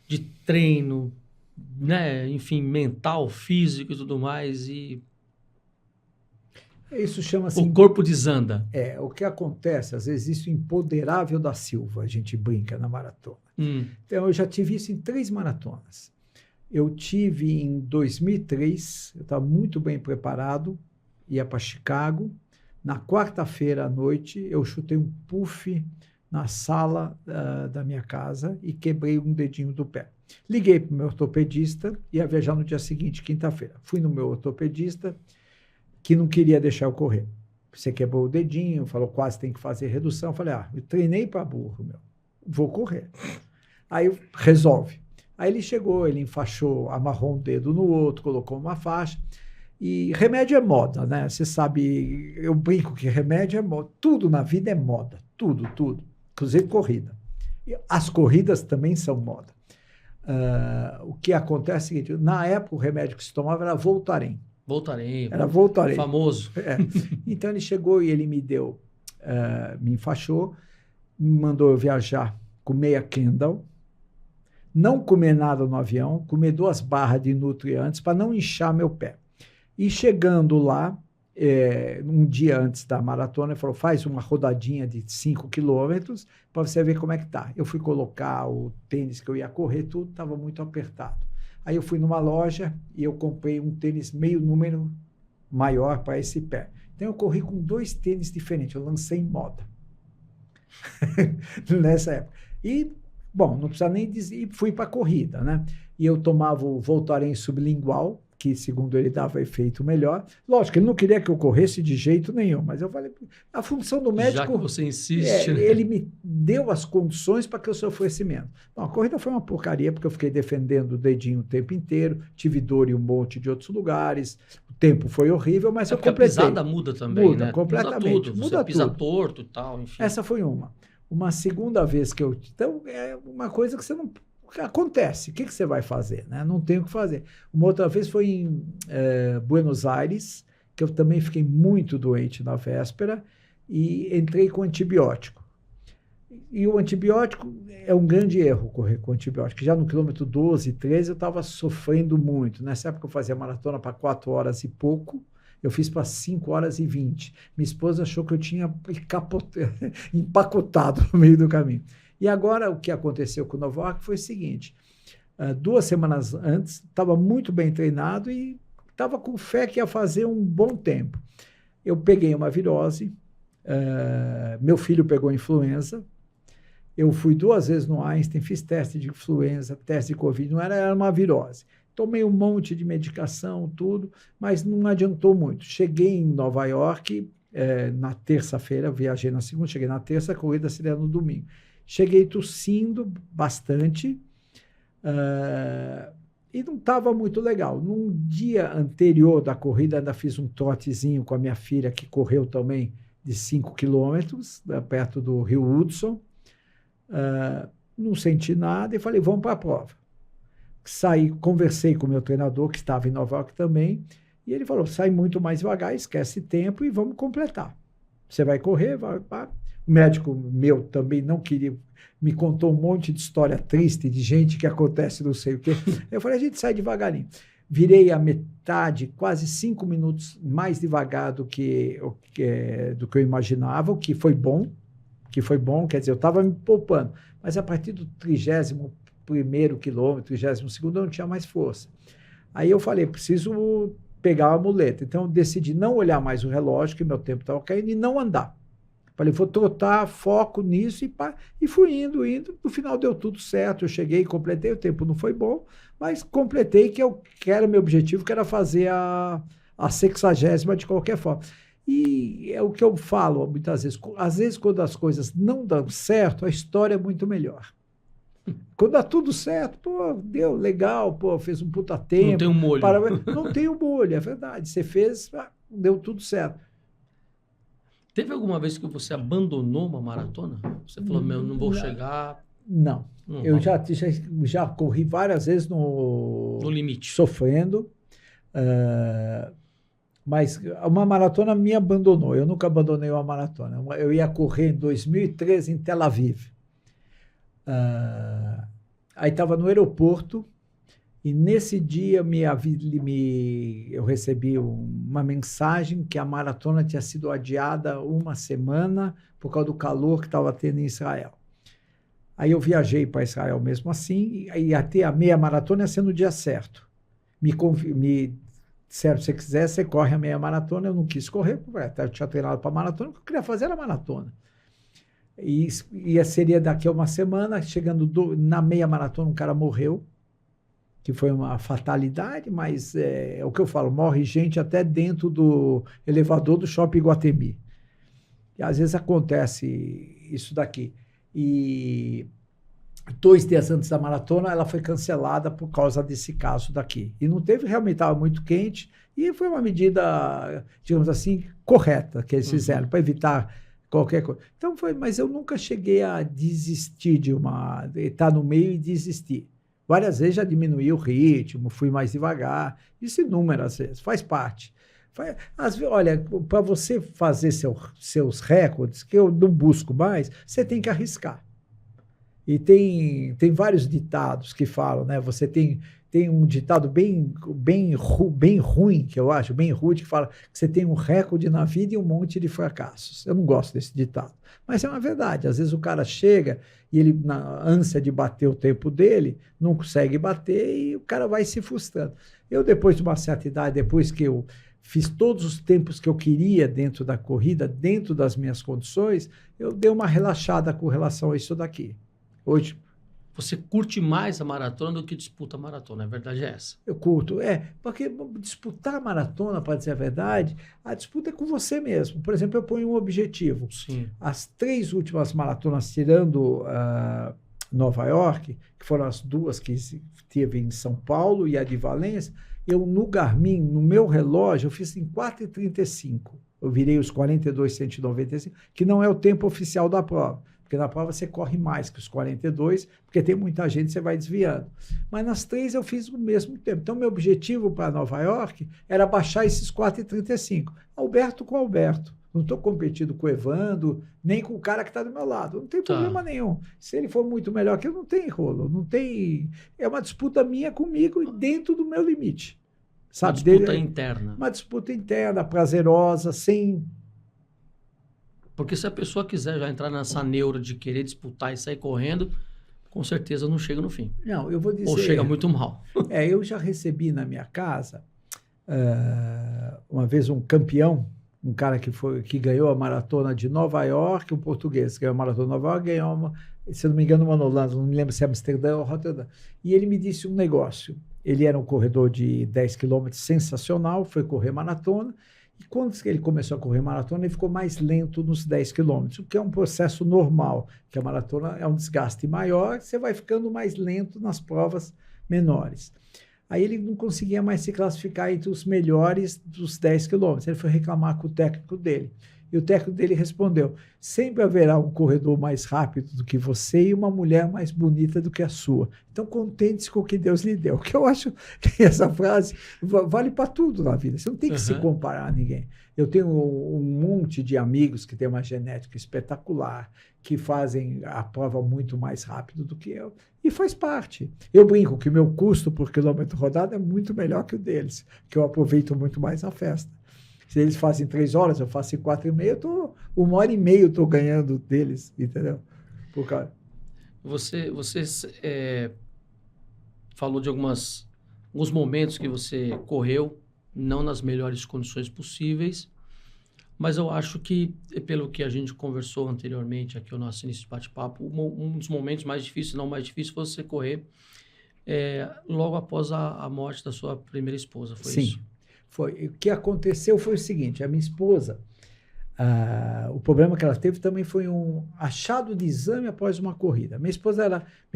Speaker 1: de treino, né? Enfim, mental, físico e tudo mais. E
Speaker 2: isso chama-se...
Speaker 1: O corpo desanda.
Speaker 2: O que acontece, às vezes, isso imponderável da Silva, a gente brinca na maratona. Então, eu já tive isso em 3 maratonas. Eu tive em 2003, eu estava muito bem preparado, ia para Chicago. Na quarta-feira à noite, eu chutei um puff na sala da minha casa e quebrei um dedinho do pé. Liguei para o meu ortopedista, ia viajar no dia seguinte, quinta-feira. Fui no meu ortopedista, que não queria deixar eu correr. Você quebrou o dedinho, falou, quase tem que fazer redução. Eu falei, eu treinei para burro, vou correr. Aí resolve. Aí ele chegou, ele enfaixou, amarrou um dedo no outro, colocou uma faixa. E remédio é moda, né? Você sabe, eu brinco que remédio é moda. Tudo na vida é moda. Tudo. Inclusive corrida. E as corridas também são moda. O que acontece é o seguinte, na época o remédio que se tomava era Voltaren. Era Voltaren.
Speaker 1: Famoso.
Speaker 2: Então ele chegou e ele me deu, me enfaixou, me mandou eu viajar com meia Kendall, não comer nada no avião, comer 2 barras de nutrientes para não inchar meu pé. E chegando lá, um dia antes da maratona, ele falou, faz uma rodadinha de 5 quilômetros para você ver como é que tá. Eu fui colocar o tênis que eu ia correr, tudo estava muito apertado. Aí eu fui numa loja e eu comprei um tênis meio número maior para esse pé. Então eu corri com 2 tênis diferentes, eu lancei em moda nessa época. E, bom, não precisa nem dizer, fui para a corrida, né? E eu tomava o Voltaren sublingual, que segundo ele dava efeito melhor. Lógico, ele não queria que eu corresse de jeito nenhum, mas eu falei, a função do médico...
Speaker 1: Já que você insiste, né?
Speaker 2: Ele me deu as condições para que eu sofresse menos. Bom, a corrida foi uma porcaria, porque eu fiquei defendendo o dedinho o tempo inteiro, tive dor em um monte de outros lugares, o tempo foi horrível, mas eu completei.
Speaker 1: A pisada muda também,
Speaker 2: muda,
Speaker 1: né?
Speaker 2: Completamente.
Speaker 1: Muda tudo,
Speaker 2: muda
Speaker 1: você pisa
Speaker 2: tudo.
Speaker 1: torto e tal, enfim.
Speaker 2: Essa foi uma. Uma segunda vez que eu... Então, é uma coisa que você não... Acontece, o que você vai fazer? Né? Não tem o que fazer. Uma outra vez foi em Buenos Aires, que eu também fiquei muito doente na véspera e entrei com antibiótico. E o antibiótico é um grande erro correr com antibiótico. Já no quilômetro 12, 13, eu estava sofrendo muito. Nessa época eu fazia maratona para 4 horas e pouco, eu fiz para 5 horas e 20. Minha esposa achou que eu tinha empacotado no meio do caminho. E agora, o que aconteceu com o Nova York foi o seguinte, 2 semanas antes, estava muito bem treinado e estava com fé que ia fazer um bom tempo. Eu peguei uma virose, meu filho pegou influenza, eu fui 2 vezes no Einstein, fiz teste de influenza, teste de Covid, não era uma virose. Tomei um monte de medicação, tudo, mas não adiantou muito. Cheguei em Nova York na terça-feira, viajei na segunda, cheguei na terça, a corrida seria no domingo. Cheguei tossindo bastante e não estava muito legal. Num dia anterior da corrida, ainda fiz um trotezinho com a minha filha, que correu também de 5 quilômetros, perto do Rio Hudson. Não senti nada e falei, vamos para a prova. Saí, conversei com o meu treinador, que estava em Nova York também, e ele falou, sai muito mais devagar, esquece tempo e vamos completar. Você vai correr, vai... O médico meu também não queria, me contou um monte de história triste de gente que acontece não sei o quê. Eu falei, a gente sai devagarinho. Virei a metade, quase 5 minutos mais devagar do que eu imaginava, o que foi bom, quer dizer, eu estava me poupando. Mas a partir do 31º quilômetro, 32º, eu não tinha mais força. Aí eu falei, preciso pegar a muleta. Então eu decidi não olhar mais o relógio, que meu tempo estava caindo, e não andar. Falei, vou trotar, foco nisso e fui indo. No final deu tudo certo. Eu cheguei, completei, o tempo não foi bom, mas completei que era meu objetivo, que era fazer a 60ª de qualquer forma. E é o que eu falo muitas vezes. Às vezes, quando as coisas não dão certo, a história é muito melhor. Quando dá tudo certo, pô, deu legal, pô, fez um puta tempo.
Speaker 1: Não tem um molho.
Speaker 2: Não tem um molho, é verdade. Você fez, deu tudo certo.
Speaker 1: Teve alguma vez que você abandonou uma maratona? Você falou, não vou chegar...
Speaker 2: Não. Eu já corri várias vezes no
Speaker 1: limite.
Speaker 2: Sofrendo. Mas uma maratona me abandonou. Eu nunca abandonei uma maratona. Eu ia correr em 2013 em Tel Aviv. Aí estava no aeroporto e nesse dia eu recebi uma mensagem que a maratona tinha sido adiada uma semana por causa do calor que estava tendo em Israel. Aí eu viajei para Israel mesmo assim, e até a meia maratona ia ser no dia certo. Me disseram, se você quiser, você corre a meia maratona. Eu não quis correr, porque eu tinha treinado para maratona, o que eu queria fazer era maratona. E seria daqui a uma semana, chegando na meia maratona, um cara morreu, que foi uma fatalidade, mas é o que eu falo, morre gente até dentro do elevador do Shopping Iguatemi. E às vezes acontece isso daqui. E 2 dias antes da maratona, ela foi cancelada por causa desse caso daqui. E não teve, realmente estava muito quente, e foi uma medida, digamos assim, correta que eles fizeram, para evitar qualquer coisa. Então mas eu nunca cheguei a desistir de estar no meio e desistir. Várias vezes já diminuí o ritmo, fui mais devagar, isso inúmeras vezes, faz parte. Olha, para você fazer seus recordes, que eu não busco mais, você tem que arriscar. E tem vários ditados que falam, né? Você tem um ditado bem ruim, que eu acho, bem rude, que fala que você tem um recorde na vida e um monte de fracassos. Eu não gosto desse ditado. Mas é uma verdade. Às vezes o cara chega e ele, na ânsia de bater o tempo dele, não consegue bater e o cara vai se frustrando. Eu, depois de uma certa idade, depois que eu fiz todos os tempos que eu queria dentro da corrida, dentro das minhas condições, eu dei uma relaxada com relação a isso daqui. Hoje,
Speaker 1: você curte mais a maratona do que disputa a maratona, a verdade é essa.
Speaker 2: Eu curto, porque disputar a maratona, para dizer a verdade, a disputa é com você mesmo. Por exemplo, eu ponho um objetivo.
Speaker 1: Sim.
Speaker 2: As 3 últimas maratonas, tirando Nova York, que foram as 2 que teve em São Paulo e a de Valência, eu no Garmin, no meu relógio, eu fiz em 4h35. Eu virei os 42,195, que não é o tempo oficial da prova. Porque na prova você corre mais que os 42, porque tem muita gente, você vai desviando. Mas nas 3 eu fiz o mesmo tempo. Então, meu objetivo para Nova York era baixar esses 4h35. Alberto com Alberto. Não estou competindo com o Evandro, nem com o cara que está do meu lado. Não tem problema nenhum. Se ele for muito melhor que eu, não tem rolo. Não tem... É uma disputa minha comigo e dentro do meu limite. Sabe?
Speaker 1: Uma disputa interna.
Speaker 2: Uma disputa interna, prazerosa, sem...
Speaker 1: Porque se a pessoa quiser já entrar nessa neura de querer disputar e sair correndo, com certeza não chega no fim.
Speaker 2: Não, eu vou dizer...
Speaker 1: Ou chega muito mal.
Speaker 2: Eu já recebi na minha casa, uma vez um campeão, um cara que ganhou a maratona de Nova York, um português, ganhou a maratona de Nova York, ganhou se não me engano, uma na Holanda, não me lembro se é Amsterdã ou Rotterdam. E ele me disse um negócio. Ele era um corredor de 10 quilômetros sensacional, foi correr maratona. E quando ele começou a correr maratona, ele ficou mais lento nos 10 quilômetros, o que é um processo normal, que a maratona é um desgaste maior, você vai ficando mais lento nas provas menores. Aí ele não conseguia mais se classificar entre os melhores dos 10 quilômetros. Ele foi reclamar com o técnico dele. E o técnico dele respondeu: sempre haverá um corredor mais rápido do que você e uma mulher mais bonita do que a sua. Então, contente-se com o que Deus lhe deu. Que eu acho que essa frase vale para tudo na vida. Você não tem que se comparar a ninguém. Eu tenho um monte de amigos que têm uma genética espetacular, que fazem a prova muito mais rápido do que eu. E faz parte. Eu brinco que o meu custo por quilômetro rodado é muito melhor que o deles, que eu aproveito muito mais a festa. Se eles fazem 3 horas, eu faço em 4h30, 1h30 eu estou ganhando deles, entendeu? Por causa.
Speaker 1: Você falou de algumas alguns momentos que você correu, não nas melhores condições possíveis, mas eu acho que, pelo que a gente conversou anteriormente aqui, o nosso início de bate-papo, um dos momentos mais difíceis, não mais difícil, foi você correr logo após a morte da sua primeira esposa, foi isso?
Speaker 2: Sim, foi. O que aconteceu foi o seguinte, a minha esposa, o problema que ela teve também foi um achado de exame após uma corrida. Minha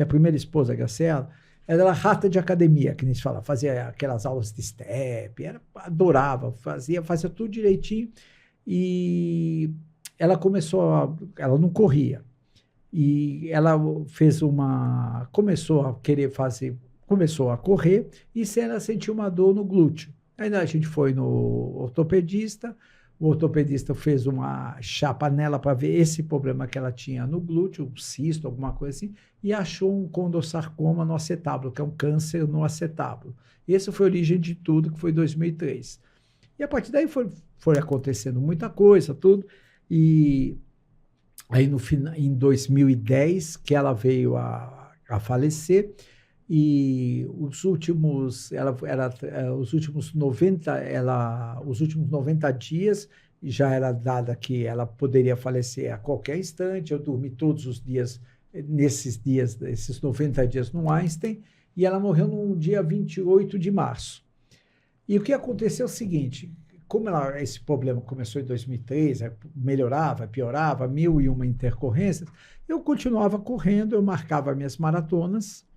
Speaker 2: primeira esposa, a Graciela, ela era rata de academia, que nem se fala, fazia aquelas aulas de step, adorava, fazia tudo direitinho, e ela ela não corria, e ela começou a correr, e ela sentiu uma dor no glúteo. Aí a gente foi no ortopedista, o ortopedista fez uma chapa nela para ver esse problema que ela tinha no glúteo, um cisto, alguma coisa assim, e achou um condossarcoma no acetábulo, que é um câncer no acetábulo. E essa foi a origem de tudo, que foi em 2003. E a partir daí foi acontecendo muita coisa, tudo, e aí em 2010 que ela veio a falecer, e os últimos 90 dias já era dada que ela poderia falecer a qualquer instante. Eu dormi todos os dias, esses 90 dias no Einstein, e ela morreu no dia 28 de março. E o que aconteceu é o seguinte, como esse problema começou em 2003, melhorava, piorava, 1001 intercorrências, eu continuava correndo, eu marcava minhas maratonas.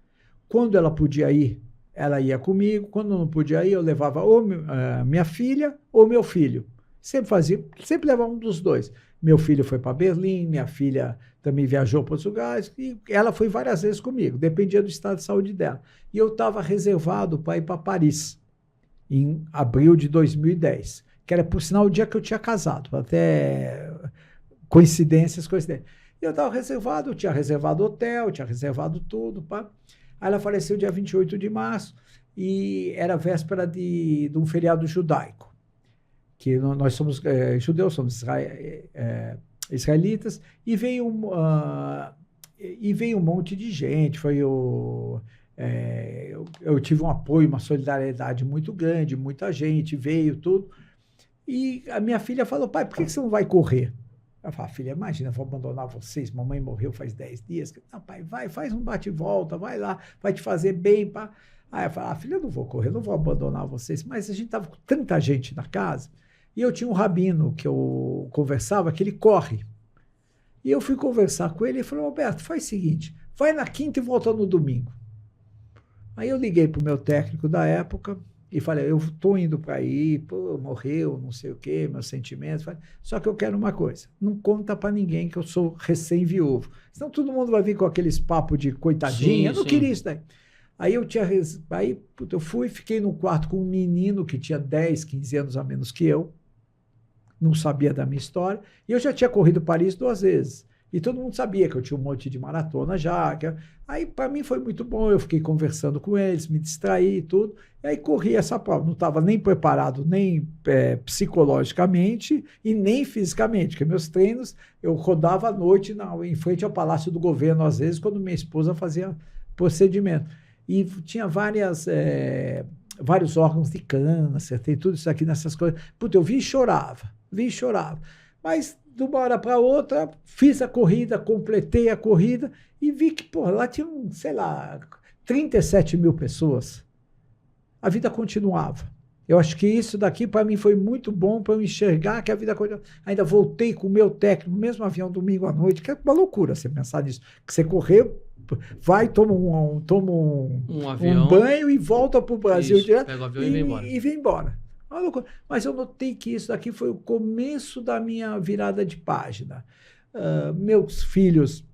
Speaker 2: Quando ela podia ir, ela ia comigo. Quando não podia ir, eu levava ou minha filha ou meu filho. Sempre levava um dos dois. Meu filho foi para Berlim, minha filha também viajou para outros lugares, e ela foi várias vezes comigo, dependia do estado de saúde dela. E eu estava reservado para ir para Paris, em abril de 2010, que era, por sinal, o dia que eu tinha casado, até coincidências. E eu estava reservado, eu tinha reservado hotel, tinha reservado tudo, pá. Aí ela faleceu dia 28 de março, e era véspera de um feriado judaico, que nós somos judeus, somos israelitas, e veio um monte de gente. Eu tive um apoio, uma solidariedade muito grande, muita gente veio, tudo. E a minha filha falou: pai, por que você não vai correr? Eu falei: filha, imagina, eu vou abandonar vocês, mamãe morreu faz 10 dias. Não, pai, vai, faz um bate-volta, vai lá, vai te fazer bem, pá. Aí eu falei: filha, eu não vou correr, não vou abandonar vocês. Mas a gente estava com tanta gente na casa, e eu tinha um rabino que eu conversava, que ele corre. E eu fui conversar com ele e falei: Roberto, faz o seguinte, vai na quinta e volta no domingo. Aí eu liguei para o meu técnico da época e falei: eu estou indo para aí, pô, morreu, não sei o quê, meus sentimentos. Só que eu quero uma coisa: não conta para ninguém que eu sou recém-viúvo. Senão todo mundo vai vir com aqueles papos de coitadinha. Eu não queria isso daí. Aí eu fui, fiquei no quarto com um menino que tinha 10, 15 anos a menos que eu, não sabia da minha história, e eu já tinha corrido Paris 2 vezes. E todo mundo sabia que eu tinha um monte de maratona já. Aí, para mim, foi muito bom. Eu fiquei conversando com eles, me distraí e tudo. E aí, corri essa prova. Não estava nem preparado, nem psicologicamente e nem fisicamente, porque meus treinos, eu rodava à noite em frente ao Palácio do Governo, às vezes, quando minha esposa fazia procedimento. E tinha vários órgãos de câncer, tem tudo isso aqui nessas coisas. Puta, eu vi e chorava. Mas, de uma hora para outra, fiz a corrida, completei a corrida e vi que, pô, lá tinha, 37 mil pessoas. A vida continuava. Eu acho que isso daqui, para mim, foi muito bom para eu enxergar que a vida continuava. Ainda voltei com o meu técnico, mesmo avião, domingo à noite, que é uma loucura você pensar nisso. Que você correu, vai, toma um banho e volta para o Brasil.
Speaker 1: Isso, direto, pega o avião
Speaker 2: e vem embora. Mas eu notei que isso daqui foi o começo da minha virada de página. Meus filhos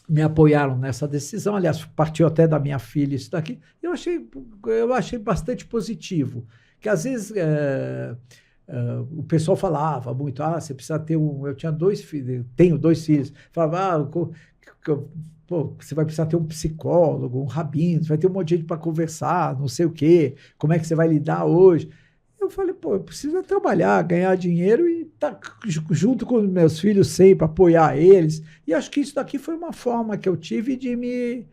Speaker 2: me apoiaram nessa decisão, aliás, partiu até da minha filha isso daqui. Eu achei bastante positivo, que às vezes o pessoal falava muito: você precisa ter eu tinha 2 filhos, tenho 2 filhos, falava: você vai precisar ter um psicólogo, um rabino, você vai ter um monte de gente para conversar, não sei o quê, como é que você vai lidar hoje? Eu falei: eu preciso trabalhar, ganhar dinheiro e estar junto com os meus filhos sempre, apoiar eles. E acho que isso daqui foi uma forma que eu tive de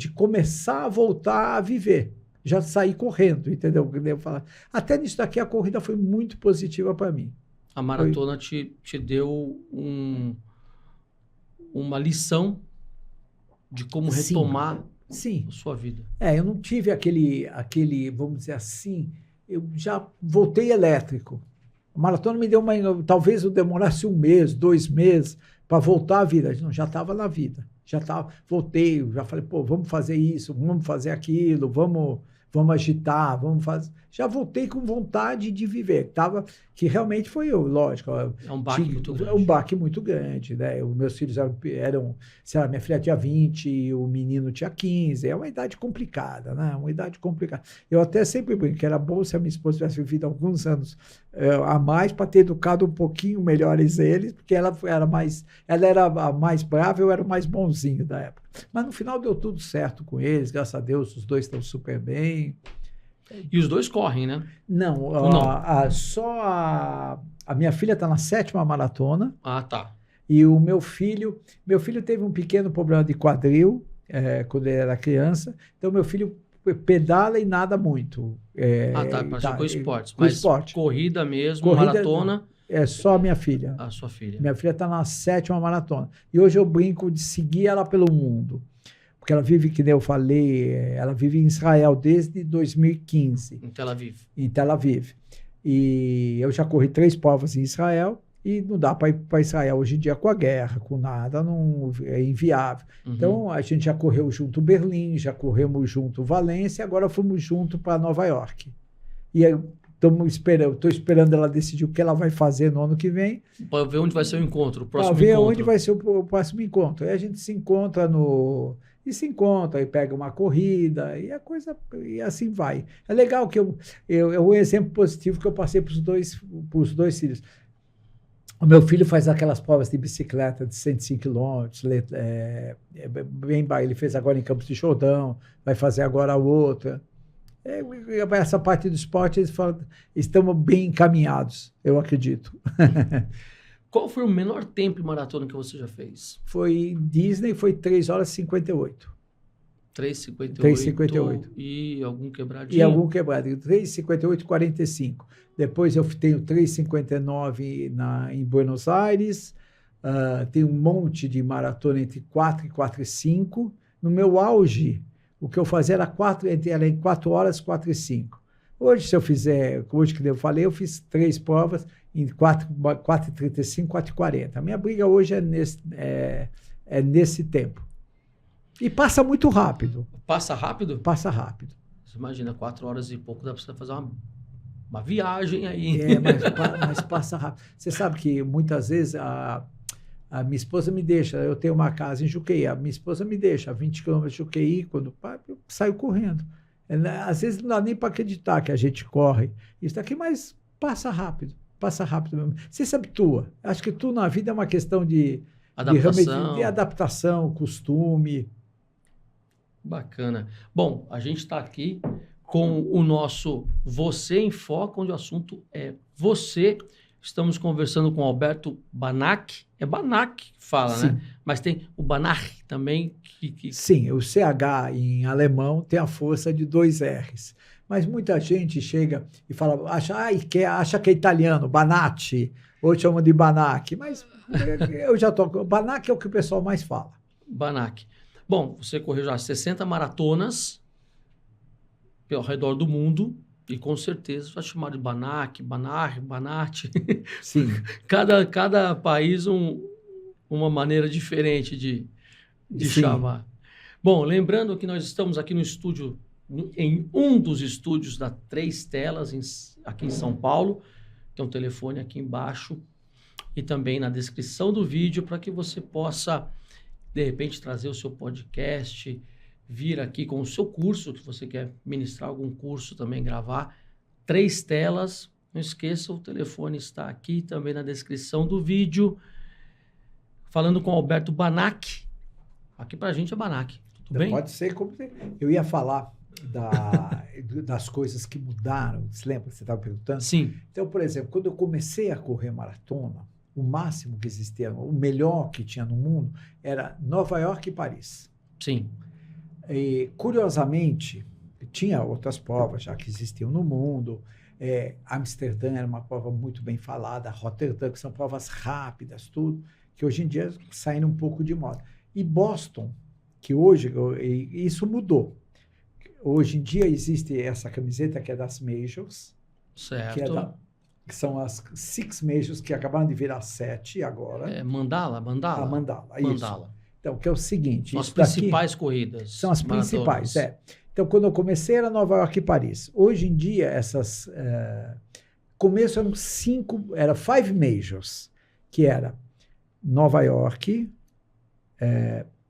Speaker 2: começar a voltar a viver. já saí correndo, entendeu? Até nisso daqui a corrida foi muito positiva para mim.
Speaker 1: A maratona te deu uma lição de como retomar a sua vida.
Speaker 2: Eu não tive aquele, vamos dizer assim, eu já voltei elétrico. A maratona me deu talvez eu demorasse 1 mês, 2 meses para voltar à vida. Não, já estava na vida. Voltei, já falei, vamos fazer isso, vamos fazer aquilo, vamos agitar, vamos fazer. Já voltei com vontade de viver. Que realmente foi eu, lógico.
Speaker 1: É um baque muito grande.
Speaker 2: É um baque muito grande, né? Os meus filhos eram, sei lá, minha filha tinha 20, o menino tinha 15. É uma idade complicada, né? Uma idade complicada. Eu até sempre brinco que era bom se a minha esposa tivesse vivido alguns anos a mais para ter educado um pouquinho melhores eles, porque ela era a mais brava, eu era o mais bonzinho da época. Mas no final deu tudo certo com eles, graças a Deus, os dois estão super bem.
Speaker 1: E os dois correm, né?
Speaker 2: Não, só a minha filha está na 7ª maratona.
Speaker 1: Ah, tá.
Speaker 2: E o meu filho teve um pequeno problema de quadril quando ele era criança. Então, meu filho pedala e nada muito.
Speaker 1: Passou com esportes. Mas
Speaker 2: esporte.
Speaker 1: Corrida mesmo, maratona...
Speaker 2: É só a minha filha.
Speaker 1: A sua filha.
Speaker 2: Minha filha está na 7ª maratona. E hoje eu brinco de seguir ela pelo mundo. Porque ela vive, que nem eu falei, ela vive em Israel desde 2015.
Speaker 1: Em Tel Aviv.
Speaker 2: Em Tel Aviv. E eu já corri 3 provas em Israel e não dá para ir para Israel hoje em dia com a guerra, com nada, não, é inviável. Uhum. Então, a gente já correu junto Berlim, já corremos junto Valência, agora fomos junto para Nova York. E estou esperando ela decidir o que ela vai fazer no ano que vem.
Speaker 1: Para ver onde vai ser o encontro, o próximo
Speaker 2: encontro. Para ver
Speaker 1: onde
Speaker 2: vai ser o próximo encontro. Aí a gente se encontra e pega uma corrida, e assim vai. É legal que um exemplo positivo que eu passei para os dois filhos. O meu filho faz aquelas provas de bicicleta de 105 quilômetros, ele fez agora em Campos de Jordão, vai fazer agora outra. Essa parte do esporte, eles falam, estamos bem encaminhados, eu acredito.
Speaker 1: Qual foi o menor tempo em maratona que você já fez?
Speaker 2: Foi Disney, foi 3 horas e 58.
Speaker 1: 3,58. E algum quebradinho?
Speaker 2: E algum quebradinho. 3,58 e 45. Depois eu tenho 3,59 em Buenos Aires. Tem um monte de maratona entre 4 e 4 e 5. No meu auge, o que eu fazia era em 4 horas, 4 e 5. Hoje, que eu falei, eu fiz 3 provas em 4,35, 4,40. A minha briga hoje é nesse tempo. E passa muito rápido.
Speaker 1: Passa rápido?
Speaker 2: Passa rápido.
Speaker 1: Você imagina, 4 horas e pouco, dá para você fazer uma viagem aí.
Speaker 2: Mas passa rápido. Você sabe que muitas vezes a minha esposa me deixa, eu tenho uma casa em Juqueí, a minha esposa me deixa a 20 quilômetros de Juqueí, quando eu saio correndo. Às vezes não dá nem para acreditar que a gente corre isso daqui, mas passa rápido mesmo. Você se habitua. Acho que tudo na vida é uma questão de adaptação, costume.
Speaker 1: Bacana. Bom, a gente está aqui com o nosso Você em Foco, onde o assunto é você. Estamos conversando com o Alberto Banac. É Banac que fala,
Speaker 2: Sim.
Speaker 1: né? Mas tem o Banach também.
Speaker 2: Sim, o CH em alemão tem a força de 2 R's. Mas muita gente chega e fala, acha que é italiano, Banatti, ou chamam de Banac. Mas eu já toco. Banac é o que o pessoal mais fala.
Speaker 1: Banac. Bom, você correu já 60 maratonas ao redor do mundo e com certeza vai chamar de Banac, Banar, Banat.
Speaker 2: Sim.
Speaker 1: Cada país uma maneira diferente de chamar. Bom, lembrando que nós estamos aqui no estúdio, em um dos estúdios da 3 Telas, aqui em São Paulo. Tem um telefone aqui embaixo e também na descrição do vídeo para que você possa, de repente, trazer o seu podcast, vir aqui com o seu curso, que você quer ministrar algum curso também, gravar. 3 Telas, não esqueça, o telefone está aqui também na descrição do vídeo. Falando com o Alberto Banac. Aqui pra gente é Banac, tudo bem?
Speaker 2: Pode ser como... Eu ia falar das coisas que mudaram, você lembra que você estava perguntando?
Speaker 1: Sim.
Speaker 2: Então, por exemplo, quando eu comecei a correr maratona, o máximo que existia, o melhor que tinha no mundo, era Nova York e Paris.
Speaker 1: Sim.
Speaker 2: E, curiosamente, tinha outras provas já que existiam no mundo. Amsterdã era uma prova muito bem falada, Rotterdam, que são provas rápidas, tudo, que hoje em dia saem um pouco de moda. E Boston, que hoje, isso mudou. Hoje em dia existe essa camiseta que é das Majors,
Speaker 1: Certo.
Speaker 2: que são as Six Majors, que acabaram de virar 7 agora.
Speaker 1: Mandala?
Speaker 2: A Mandala, isso.
Speaker 1: Mandala.
Speaker 2: Então, que é o seguinte...
Speaker 1: São as principais corridas.
Speaker 2: São as principais,
Speaker 1: maratonas.
Speaker 2: Então, quando eu comecei, era Nova York e Paris. Hoje em dia, começo eram 5 majors, que era Nova York,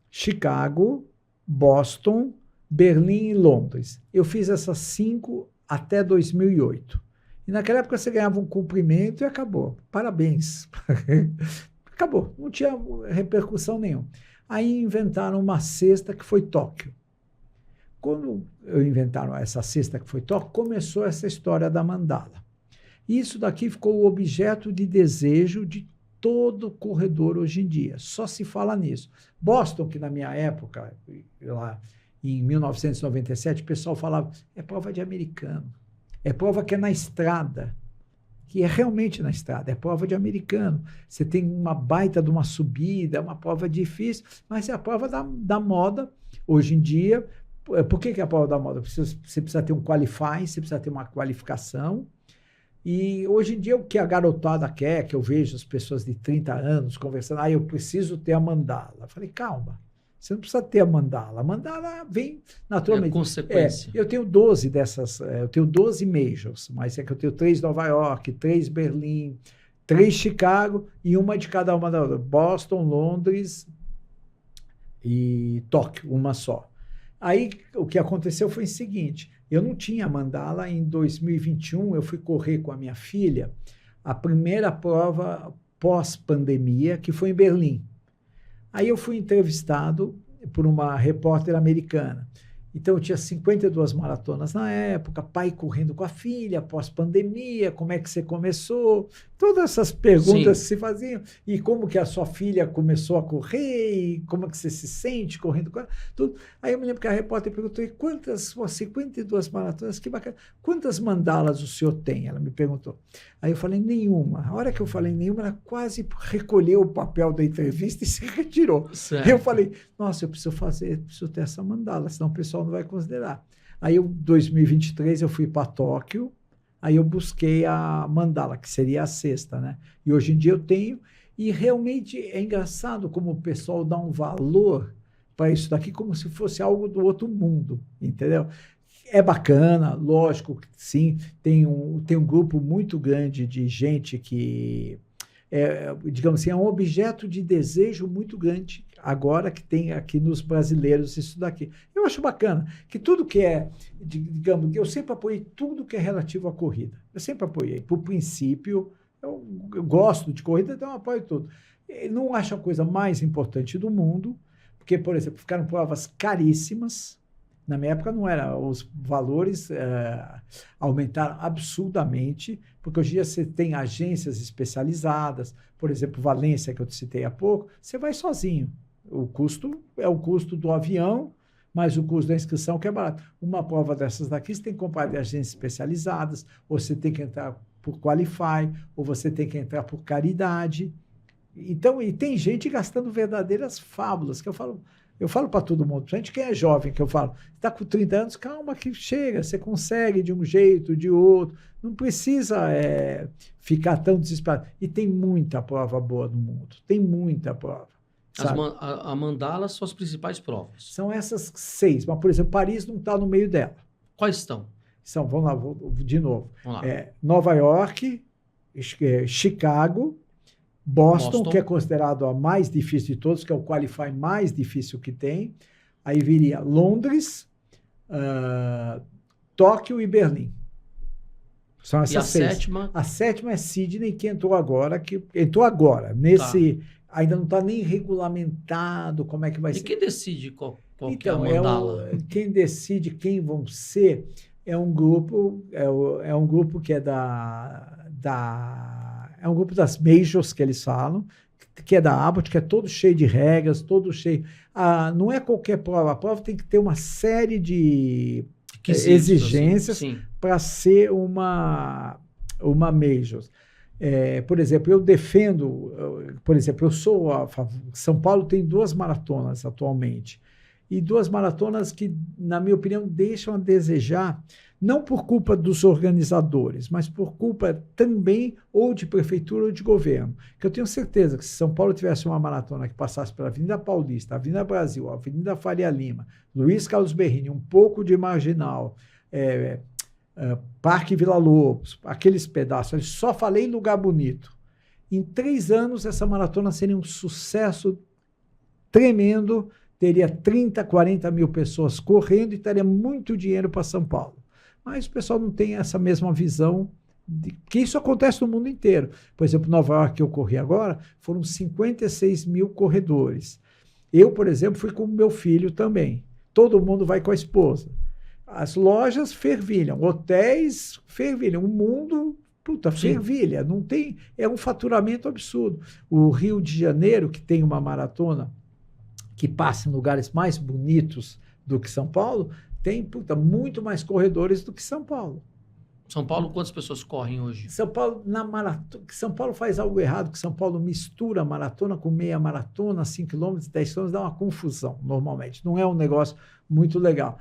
Speaker 2: Chicago, Boston, Berlim e Londres. Eu fiz essas 5 até 2008. E naquela época você ganhava um cumprimento e acabou. Parabéns. Acabou. Não tinha repercussão nenhuma. Aí inventaram uma sexta que foi Tóquio. Quando inventaram essa sexta que foi Tóquio, começou essa história da mandala. Isso daqui ficou o objeto de desejo de todo corredor hoje em dia. Só se fala nisso. Boston, que na minha época, lá em 1997, o pessoal falava, é prova de americano. É prova que é na estrada. Que é realmente na estrada, é prova de americano. Você tem uma baita de uma subida, é uma prova difícil, mas é a prova da moda. Hoje em dia, por que é a prova da moda? Você precisa ter um qualifying, você precisa ter uma qualificação. E hoje em dia, o que a garotada quer, que eu vejo as pessoas de 30 anos conversando, eu preciso ter a mandala. Eu falei, calma, você não precisa ter a mandala. A mandala vem naturalmente.
Speaker 1: É consequência.
Speaker 2: Eu tenho 12 dessas, eu tenho 12 majors, mas é que eu tenho 3 Nova York, 3 Berlim, 3 Chicago e uma de cada uma da outra. Boston, Londres e Tóquio, uma só. Aí, o que aconteceu foi o seguinte, eu não tinha mandala, em 2021 eu fui correr com a minha filha a primeira prova pós-pandemia, que foi em Berlim. Aí eu fui entrevistado por uma repórter americana. Então, eu tinha 52 maratonas na época, pai correndo com a filha, pós-pandemia, como é que você começou? Todas essas perguntas que se faziam. E como que a sua filha começou a correr? E como é que você se sente correndo com ela? Tudo. Aí eu me lembro que a repórter perguntou, quantas, 52 maratonas, que bacana. Quantas mandalas o senhor tem? Ela me perguntou. Aí eu falei, nenhuma. A hora que eu falei nenhuma, ela quase recolheu o papel da entrevista e se retirou.
Speaker 1: Certo.
Speaker 2: Aí eu falei, nossa, eu preciso ter essa mandala, senão o pessoal não vai considerar. Aí, em 2023, eu fui para Tóquio, aí eu busquei a mandala, que seria a sexta, né? E hoje em dia eu tenho, e realmente é engraçado como o pessoal dá um valor para isso daqui, como se fosse algo do outro mundo, entendeu? É bacana, lógico que sim, tem um grupo muito grande de gente que, digamos assim, é um objeto de desejo muito grande agora que tem aqui nos brasileiros isso daqui. Eu acho bacana que tudo que digamos, eu sempre apoiei tudo que é relativo à corrida. Eu sempre apoiei. Por princípio, eu gosto de corrida, então eu apoio tudo. Eu não acho a coisa mais importante do mundo, porque, por exemplo, ficaram provas caríssimas. Na minha época não era, os valores aumentaram absurdamente, porque hoje em dia você tem agências especializadas, por exemplo, Valência, que eu te citei há pouco, você vai sozinho. O custo é o custo do avião, mais o custo da inscrição, que é barato. Uma prova dessas daqui, você tem que comprar de agências especializadas, ou você tem que entrar por Qualify, ou você tem que entrar por caridade. Então, e tem gente gastando verdadeiras fábulas, que eu falo para todo mundo, gente quem é jovem, que eu falo, está com 30 anos, calma que chega, você consegue de um jeito, de outro, não precisa ficar tão desesperado. E tem muita prova boa no mundo, tem muita prova.
Speaker 1: A mandala são as principais provas.
Speaker 2: São essas 6, mas, por exemplo, Paris não está no meio dela.
Speaker 1: Quais estão?
Speaker 2: Vamos lá, de novo.
Speaker 1: Vamos lá.
Speaker 2: Nova York, Chicago, Boston, que é considerado a mais difícil de todos, que é o qualify mais difícil que tem. Aí viria Londres, Tóquio e Berlim. São essas 6.
Speaker 1: Sétima?
Speaker 2: A sétima é Sydney, que entrou agora. Nesse, ainda não está nem regulamentado como é que vai ser.
Speaker 1: E quem decide qual
Speaker 2: então,
Speaker 1: que é a mandala?
Speaker 2: Quem decide quem vão ser é um grupo, é um grupo que é é um grupo das majors que eles falam, que é da Abbott, que é todo cheio de regras, todo cheio... não é qualquer prova, a prova tem que ter uma série de
Speaker 1: Quesitos,
Speaker 2: para ser uma major. Por exemplo, eu defendo, São Paulo tem 2 maratonas atualmente, e 2 maratonas que, na minha opinião, deixam a desejar, não por culpa dos organizadores, mas por culpa também ou de prefeitura ou de governo. Que eu tenho certeza que se São Paulo tivesse uma maratona que passasse pela Avenida Paulista, Avenida Brasil, Avenida Faria Lima, Luiz Carlos Berrini, um pouco de Marginal, Parque Vila Lobos, aqueles pedaços, eu só falei lugar bonito. Em 3 anos, essa maratona seria um sucesso tremendo, teria 30, 40 mil pessoas correndo e teria muito dinheiro para São Paulo. Mas o pessoal não tem essa mesma visão, que isso acontece no mundo inteiro. Por exemplo, Nova York, que eu corri agora, foram 56 mil corredores. Eu, por exemplo, fui com o meu filho também. Todo mundo vai com a esposa. As lojas fervilham, hotéis fervilham, o mundo, fervilha. Não tem, é um faturamento absurdo. O Rio de Janeiro, que tem uma maratona que passa em lugares mais bonitos do que São Paulo, tem muito mais corredores do que São Paulo.
Speaker 1: São Paulo, quantas pessoas correm hoje?
Speaker 2: São Paulo, São Paulo faz algo errado, que São Paulo mistura maratona com meia maratona, 5 km, 10 km, dá uma confusão, normalmente. Não é um negócio muito legal.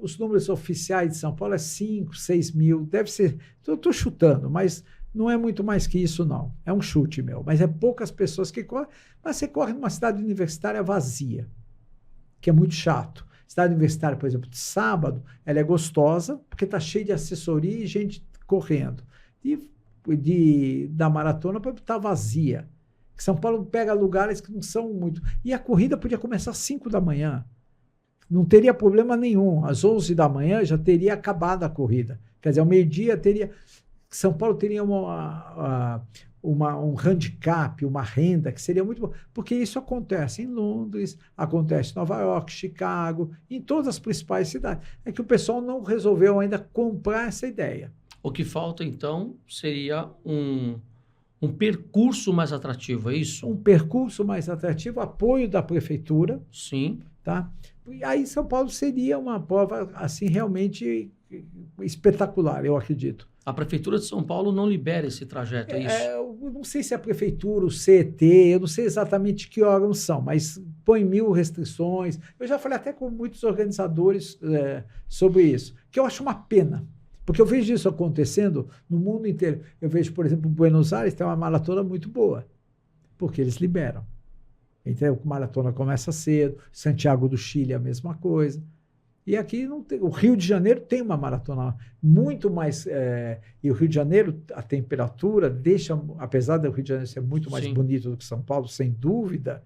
Speaker 2: Os números oficiais de São Paulo é 5, 6 mil, deve ser, eu estou chutando, mas não é muito mais que isso, não. É um chute meu, mas é poucas pessoas que correm, mas você corre numa cidade universitária vazia, que é muito chato. Cidade universitária, por exemplo, de sábado, ela é gostosa, porque está cheia de assessoria e gente correndo. E da maratona para estar vazia. São Paulo pega lugares que não são muito... E a corrida podia começar às 5 da manhã. Não teria problema nenhum. Às 11 da manhã já teria acabado a corrida. Quer dizer, ao meio-dia teria... São Paulo teria um handicap, uma renda que seria muito bom, porque isso acontece em Londres, acontece em Nova York, Chicago, em todas as principais cidades. É que o pessoal não resolveu ainda comprar essa ideia.
Speaker 1: O que falta, então, seria um percurso mais atrativo, é isso?
Speaker 2: Um percurso mais atrativo, apoio da prefeitura.
Speaker 1: Sim.
Speaker 2: Tá? E aí São Paulo seria uma prova assim realmente espetacular, eu acredito.
Speaker 1: A Prefeitura de São Paulo não libera esse trajeto, é isso?
Speaker 2: Eu não sei se a Prefeitura, o CET, eu não sei exatamente que órgãos são, mas põe 1000 restrições. Eu já falei até com muitos organizadores sobre isso, que eu acho uma pena, porque eu vejo isso acontecendo no mundo inteiro. Eu vejo, por exemplo, Buenos Aires tem uma maratona muito boa, porque eles liberam. Então, a maratona começa cedo, Santiago do Chile é a mesma coisa. E aqui não tem. O Rio de Janeiro tem uma maratona muito mais. E o Rio de Janeiro, a temperatura deixa, apesar do Rio de Janeiro ser muito mais bonito do que São Paulo, sem dúvida.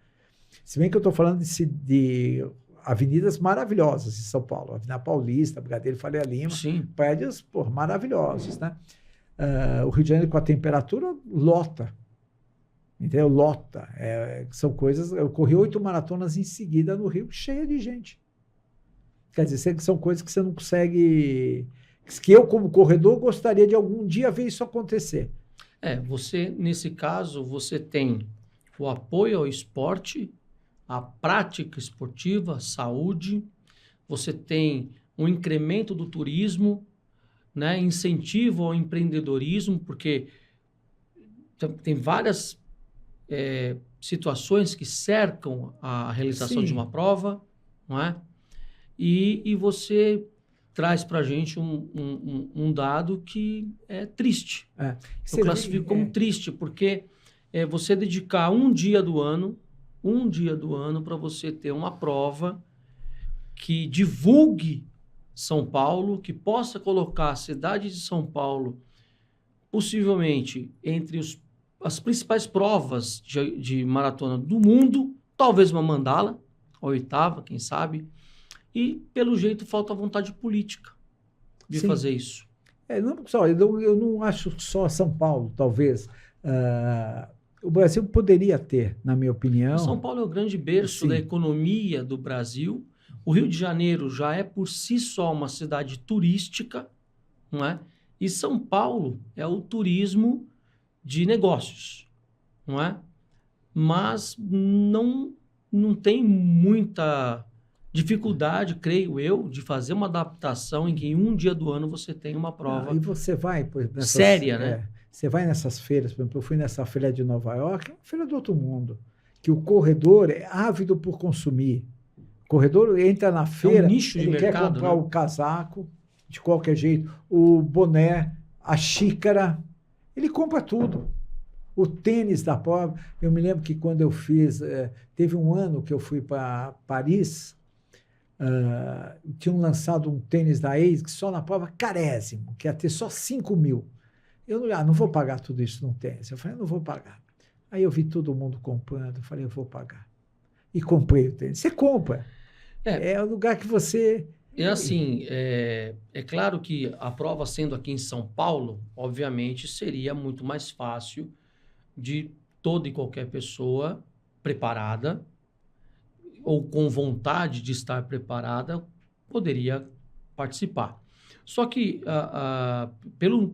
Speaker 2: Se bem que eu estou falando de avenidas maravilhosas em São Paulo, Avenida Paulista, Brigadeiro Faria Lima, prédios maravilhosos, né? O Rio de Janeiro, com a temperatura, lota. Entendeu? Lota. São coisas. Eu corri 8 maratonas em seguida no Rio, cheia de gente. Quer dizer, são coisas que você não consegue... Que eu, como corredor, gostaria de algum dia ver isso acontecer.
Speaker 1: Você, nesse caso, você tem o apoio ao esporte, a prática esportiva, saúde, você tem um incremento do turismo, né, incentivo ao empreendedorismo, porque tem várias situações que cercam a realização de uma prova, não é? E você traz para a gente um dado que é triste. Eu classifico como triste, porque você dedicar um dia do ano para você ter uma prova que divulgue São Paulo, que possa colocar a cidade de São Paulo, possivelmente, entre as principais provas de maratona do mundo, talvez uma mandala, a 8ª, quem sabe. E, pelo jeito, falta vontade política de fazer isso.
Speaker 2: Eu não acho só São Paulo, talvez. O Brasil poderia ter, na minha opinião...
Speaker 1: São Paulo é o grande berço da economia do Brasil. O Rio de Janeiro já é, por si só, uma cidade turística, não é? E São Paulo é o turismo de negócios, não é? Mas não tem muita... dificuldade, creio eu, de fazer uma adaptação em que em um dia do ano você tem uma prova
Speaker 2: E você vai nessas,
Speaker 1: séria, né?
Speaker 2: Você vai nessas feiras, por exemplo, eu fui nessa feira de Nova York, é uma feira do outro mundo, que o corredor é ávido por consumir. O corredor entra na feira,
Speaker 1: nicho de
Speaker 2: ele quer
Speaker 1: mercado,
Speaker 2: comprar
Speaker 1: né?
Speaker 2: o casaco, de qualquer jeito, o boné, a xícara, ele compra tudo. O tênis da prova, eu me lembro que quando eu fiz, teve um ano que eu fui para Paris, tinham lançado um tênis da ASICS só na prova carésimo, que ia ter só 5 mil. Eu não vou pagar tudo isso num tênis. Eu falei, não vou pagar. Aí eu vi todo mundo comprando, eu falei, eu vou pagar. E comprei o tênis. Você compra. É o lugar que você...
Speaker 1: É claro que a prova sendo aqui em São Paulo, obviamente seria muito mais fácil de toda e qualquer pessoa preparada ou com vontade de estar preparada poderia participar. Só que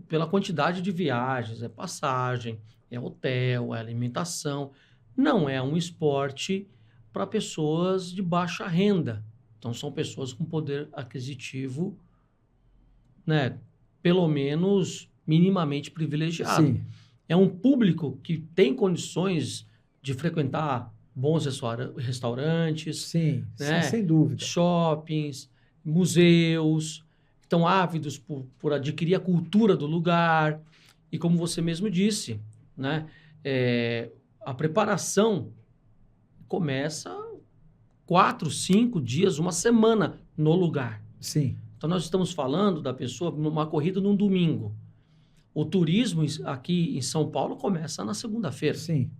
Speaker 1: pela quantidade de viagens, é passagem, é hotel, é alimentação, não é um esporte para pessoas de baixa renda. Então, são pessoas com poder aquisitivo, né, pelo menos minimamente privilegiado.
Speaker 2: Sim.
Speaker 1: É um público que tem condições de frequentar bons restaurantes,
Speaker 2: Sim,
Speaker 1: né,
Speaker 2: sem dúvida.
Speaker 1: shoppings, museus, estão ávidos por adquirir a cultura do lugar. E como você mesmo disse, né, a preparação começa 4, 5 dias, uma semana no lugar.
Speaker 2: Sim.
Speaker 1: Então, nós estamos falando da pessoa numa corrida num domingo. O turismo aqui em São Paulo começa na segunda-feira.
Speaker 2: Sim.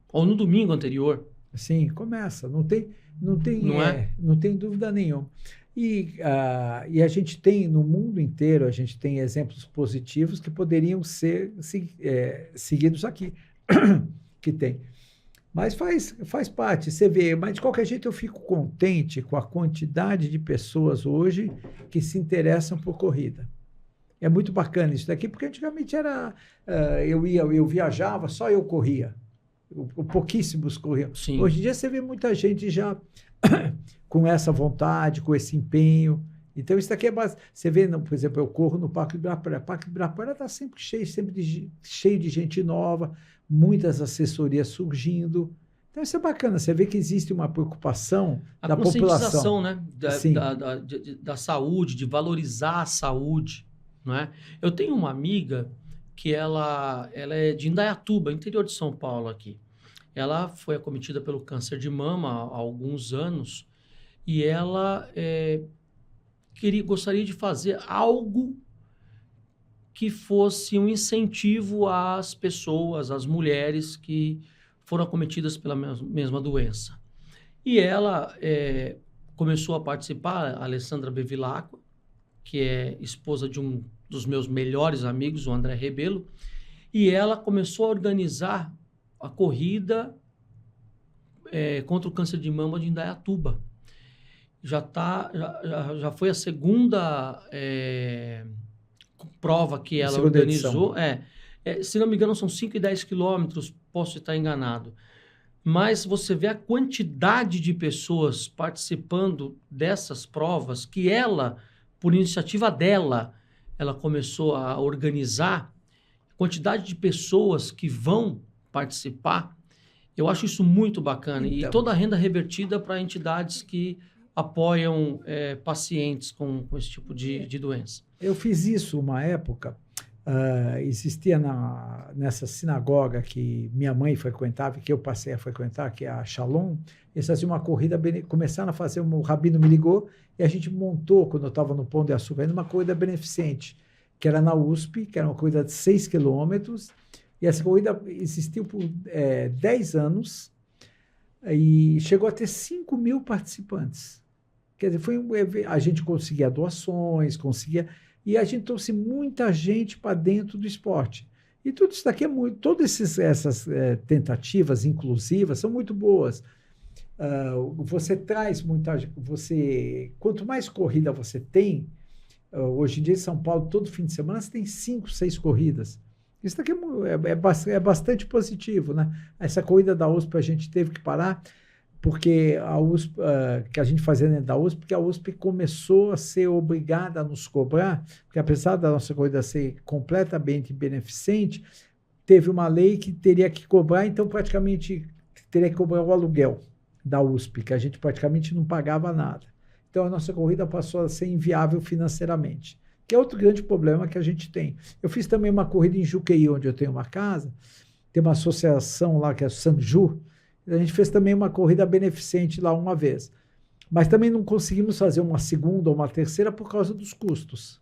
Speaker 1: Ou no domingo anterior.
Speaker 2: Sim, começa. Não tem dúvida nenhuma. E a gente tem, no mundo inteiro, a gente tem exemplos positivos que poderiam ser seguidos aqui. Que tem. Mas faz parte, você vê. Mas, de qualquer jeito, eu fico contente com a quantidade de pessoas hoje que se interessam por corrida. É muito bacana isso daqui, porque antigamente eu viajava, só eu corria. Pouquíssimos corriam.
Speaker 1: Sim.
Speaker 2: Hoje em dia, você vê muita gente já com essa vontade, com esse empenho. Então, isso daqui é base. Você vê, por exemplo, eu corro no Parque Ibirapuera. O Parque Ibirapuera está sempre cheio de gente nova, muitas assessorias surgindo. Então, isso é bacana. Você vê que existe uma preocupação da população.
Speaker 1: Né? Da saúde, de valorizar a saúde. Não é? Eu tenho uma amiga que ela é de Indaiatuba, interior de São Paulo aqui. Ela foi acometida pelo câncer de mama há alguns anos e ela gostaria de fazer algo que fosse um incentivo às pessoas, às mulheres que foram acometidas pela mesma doença. E ela começou a participar, a Alessandra Bevilacqua, que é esposa de um dos meus melhores amigos, o André Rebelo, e ela começou a organizar a corrida contra o câncer de mama de Indaiatuba. Já foi a segunda prova que ela organizou. Se não me engano, são 5 e 10 quilômetros, posso estar enganado. Mas você vê a quantidade de pessoas participando dessas provas que ela, por iniciativa dela, ela começou a organizar, a quantidade de pessoas que vão participar, eu acho isso muito bacana. Então, e toda a renda revertida para entidades que apoiam pacientes com esse tipo de doença.
Speaker 2: Eu fiz isso uma época, existia nessa sinagoga que minha mãe frequentava e que eu passei a frequentar, que é a Shalom, eles faziam uma corrida, começaram a fazer, o Rabino me ligou e a gente montou, quando eu estava no Pão de Açúcar, uma corrida beneficente, que era na USP, que era uma corrida de 6 quilômetros, e essa corrida existiu por 10 anos e chegou a ter 5 mil participantes. Quer dizer, a gente conseguia doações, e a gente trouxe muita gente para dentro do esporte. E tudo isso daqui todas essas tentativas inclusivas são muito boas. Você traz quanto mais corrida você tem, hoje em dia em São Paulo, todo fim de semana, você tem 5, 6 corridas. Isso daqui é bastante positivo, né? Essa corrida da USP a gente teve que parar porque a USP, que a gente fazia dentro da USP, porque a USP começou a ser obrigada a nos cobrar, porque apesar da nossa corrida ser completamente beneficente, teve uma lei que teria que cobrar, então praticamente teria que cobrar o aluguel da USP, que a gente praticamente não pagava nada. Então a nossa corrida passou a ser inviável financeiramente, que é outro grande problema que a gente tem. Eu fiz também uma corrida em Juqueí, onde eu tenho uma casa, tem uma associação lá que é Sanju, a gente fez também uma corrida beneficente lá uma vez. Mas também não conseguimos fazer uma segunda ou uma terceira por causa dos custos.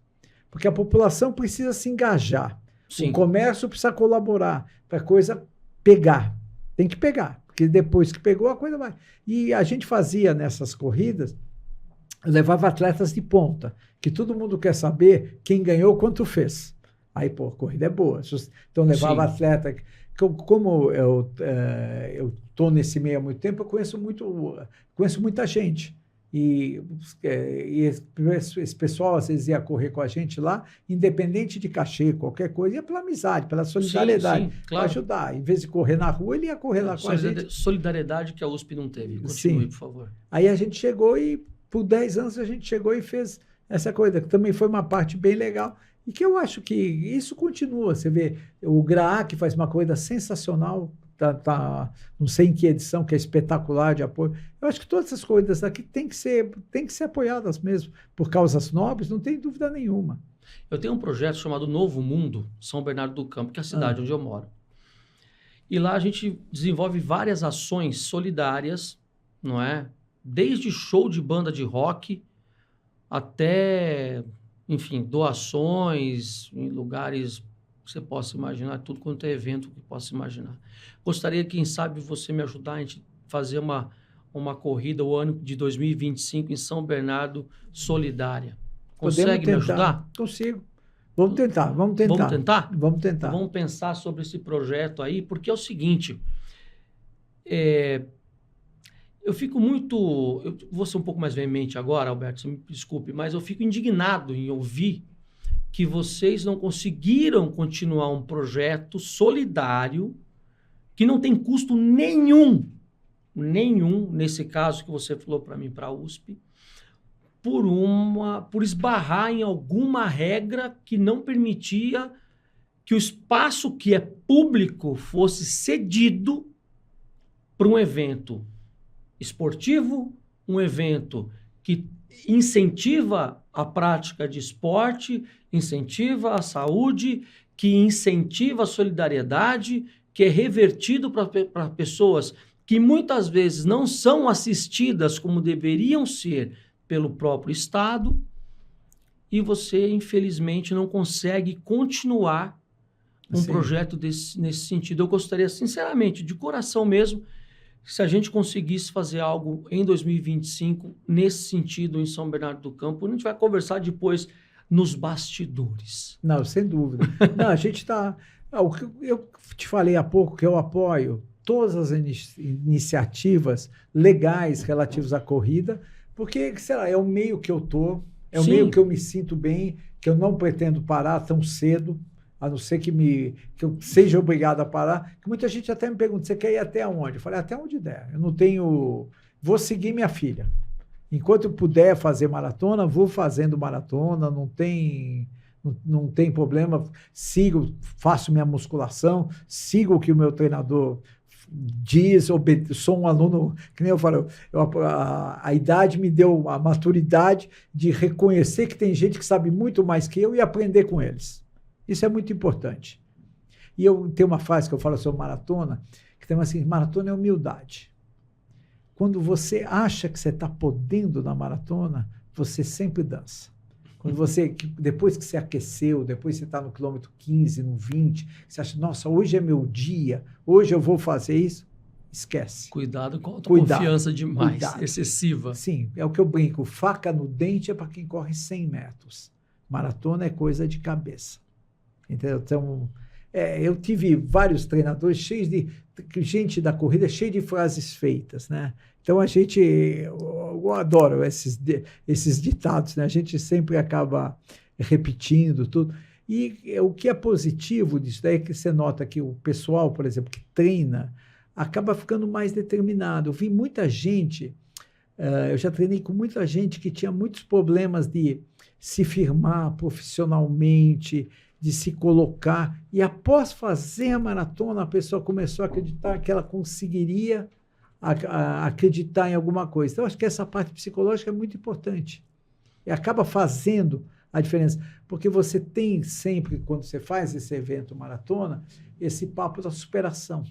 Speaker 2: Porque a população precisa se engajar.
Speaker 1: Sim.
Speaker 2: O comércio precisa colaborar para a coisa pegar. Tem que pegar, porque depois que pegou, a coisa vai. E a gente fazia nessas corridas, levava atletas de ponta, que todo mundo quer saber quem ganhou, quanto fez. Aí, pô, a corrida é boa. Então, levava atleta... Como eu estou nesse meio há muito tempo, eu conheço muita gente. E esse pessoal, às vezes, ia correr com a gente lá, independente de cachê, qualquer coisa, ia pela amizade, pela solidariedade,
Speaker 1: sim, claro.
Speaker 2: para ajudar. Em vez de correr na rua, ele ia correr lá com a gente.
Speaker 1: Solidariedade que a USP não teve. Continue, por favor.
Speaker 2: Aí a gente chegou e, por 10 anos, a gente chegou e fez essa coisa, que também foi uma parte bem legal. E que eu acho que isso continua. Você vê o GRAA, que faz uma coisa sensacional, não sei em que edição, que é espetacular de apoio. Eu acho que todas essas coisas aqui têm que ser apoiadas mesmo, por causas nobres, não tem dúvida nenhuma.
Speaker 1: Eu tenho um projeto chamado Novo Mundo, São Bernardo do Campo, que é a cidade onde eu moro. E lá a gente desenvolve várias ações solidárias, não é? Desde show de banda de rock até... enfim, doações em lugares que você possa imaginar, tudo quanto é evento que possa imaginar. Gostaria, quem sabe, você me ajudar a gente fazer uma corrida o ano de 2025 em São Bernardo solidária. Consegue me ajudar?
Speaker 2: Consigo. Vamos tentar.
Speaker 1: Vamos tentar?
Speaker 2: Vamos tentar.
Speaker 1: Vamos pensar sobre esse projeto aí, porque é o seguinte... Eu fico muito... Eu vou ser um pouco mais veemente agora, Alberto, você me desculpe, mas eu fico indignado em ouvir que vocês não conseguiram continuar um projeto solidário que não tem custo nenhum, nesse caso que você falou para mim, para a USP, por esbarrar em alguma regra que não permitia que o espaço que é público fosse cedido para um evento esportivo, um evento que incentiva a prática de esporte, incentiva a saúde, que incentiva a solidariedade, que é revertido para pessoas que muitas vezes não são assistidas como deveriam ser pelo próprio Estado, e você, infelizmente, não consegue continuar um projeto nesse sentido. Eu gostaria, sinceramente, de coração mesmo, se a gente conseguisse fazer algo em 2025 nesse sentido em São Bernardo do Campo. A gente vai conversar depois nos bastidores.
Speaker 2: Não, sem dúvida. Não, a gente está... Eu te falei há pouco que eu apoio todas as iniciativas legais relativas à corrida, porque, sei lá, é o meio que eu estou, é o meio que eu me sinto bem, que eu não pretendo parar tão cedo, a não ser que eu seja obrigado a parar, que muita gente até me pergunta, você quer ir até onde? Eu falei, até onde der. Eu não tenho... Vou seguir minha filha. Enquanto eu puder fazer maratona, vou fazendo maratona, não tem problema. Sigo, faço minha musculação, sigo o que o meu treinador diz, sou um aluno, que nem eu falo, a idade me deu a maturidade de reconhecer que tem gente que sabe muito mais que eu e aprender com eles. Isso é muito importante. E eu tenho uma frase que eu falo sobre maratona, que tem assim, maratona é humildade. Quando você acha que você está podendo na maratona, você sempre dança. Quando você, depois que você aqueceu, depois que você está no quilômetro 15, no 20, você acha, nossa, hoje é meu dia, hoje eu vou fazer isso, esquece.
Speaker 1: Cuidado com a autoconfiança demais, excessiva.
Speaker 2: Sim, é o que eu brinco, faca no dente é para quem corre 100 metros. Maratona é coisa de cabeça. Então, eu tive vários treinadores cheios de gente da corrida, cheio de frases feitas, né? Então, eu adoro esses ditados, né? A gente sempre acaba repetindo tudo. E o que é positivo disso daí é que você nota que o pessoal, por exemplo, que treina, acaba ficando mais determinado. Eu vi muita gente, eu já treinei com muita gente que tinha muitos problemas de se firmar profissionalmente, de se colocar, e após fazer a maratona, a pessoa começou a acreditar que ela conseguiria acreditar em alguma coisa. Então, acho que essa parte psicológica é muito importante. E acaba fazendo a diferença. Porque você tem sempre, quando você faz esse evento maratona, esse papo da superação.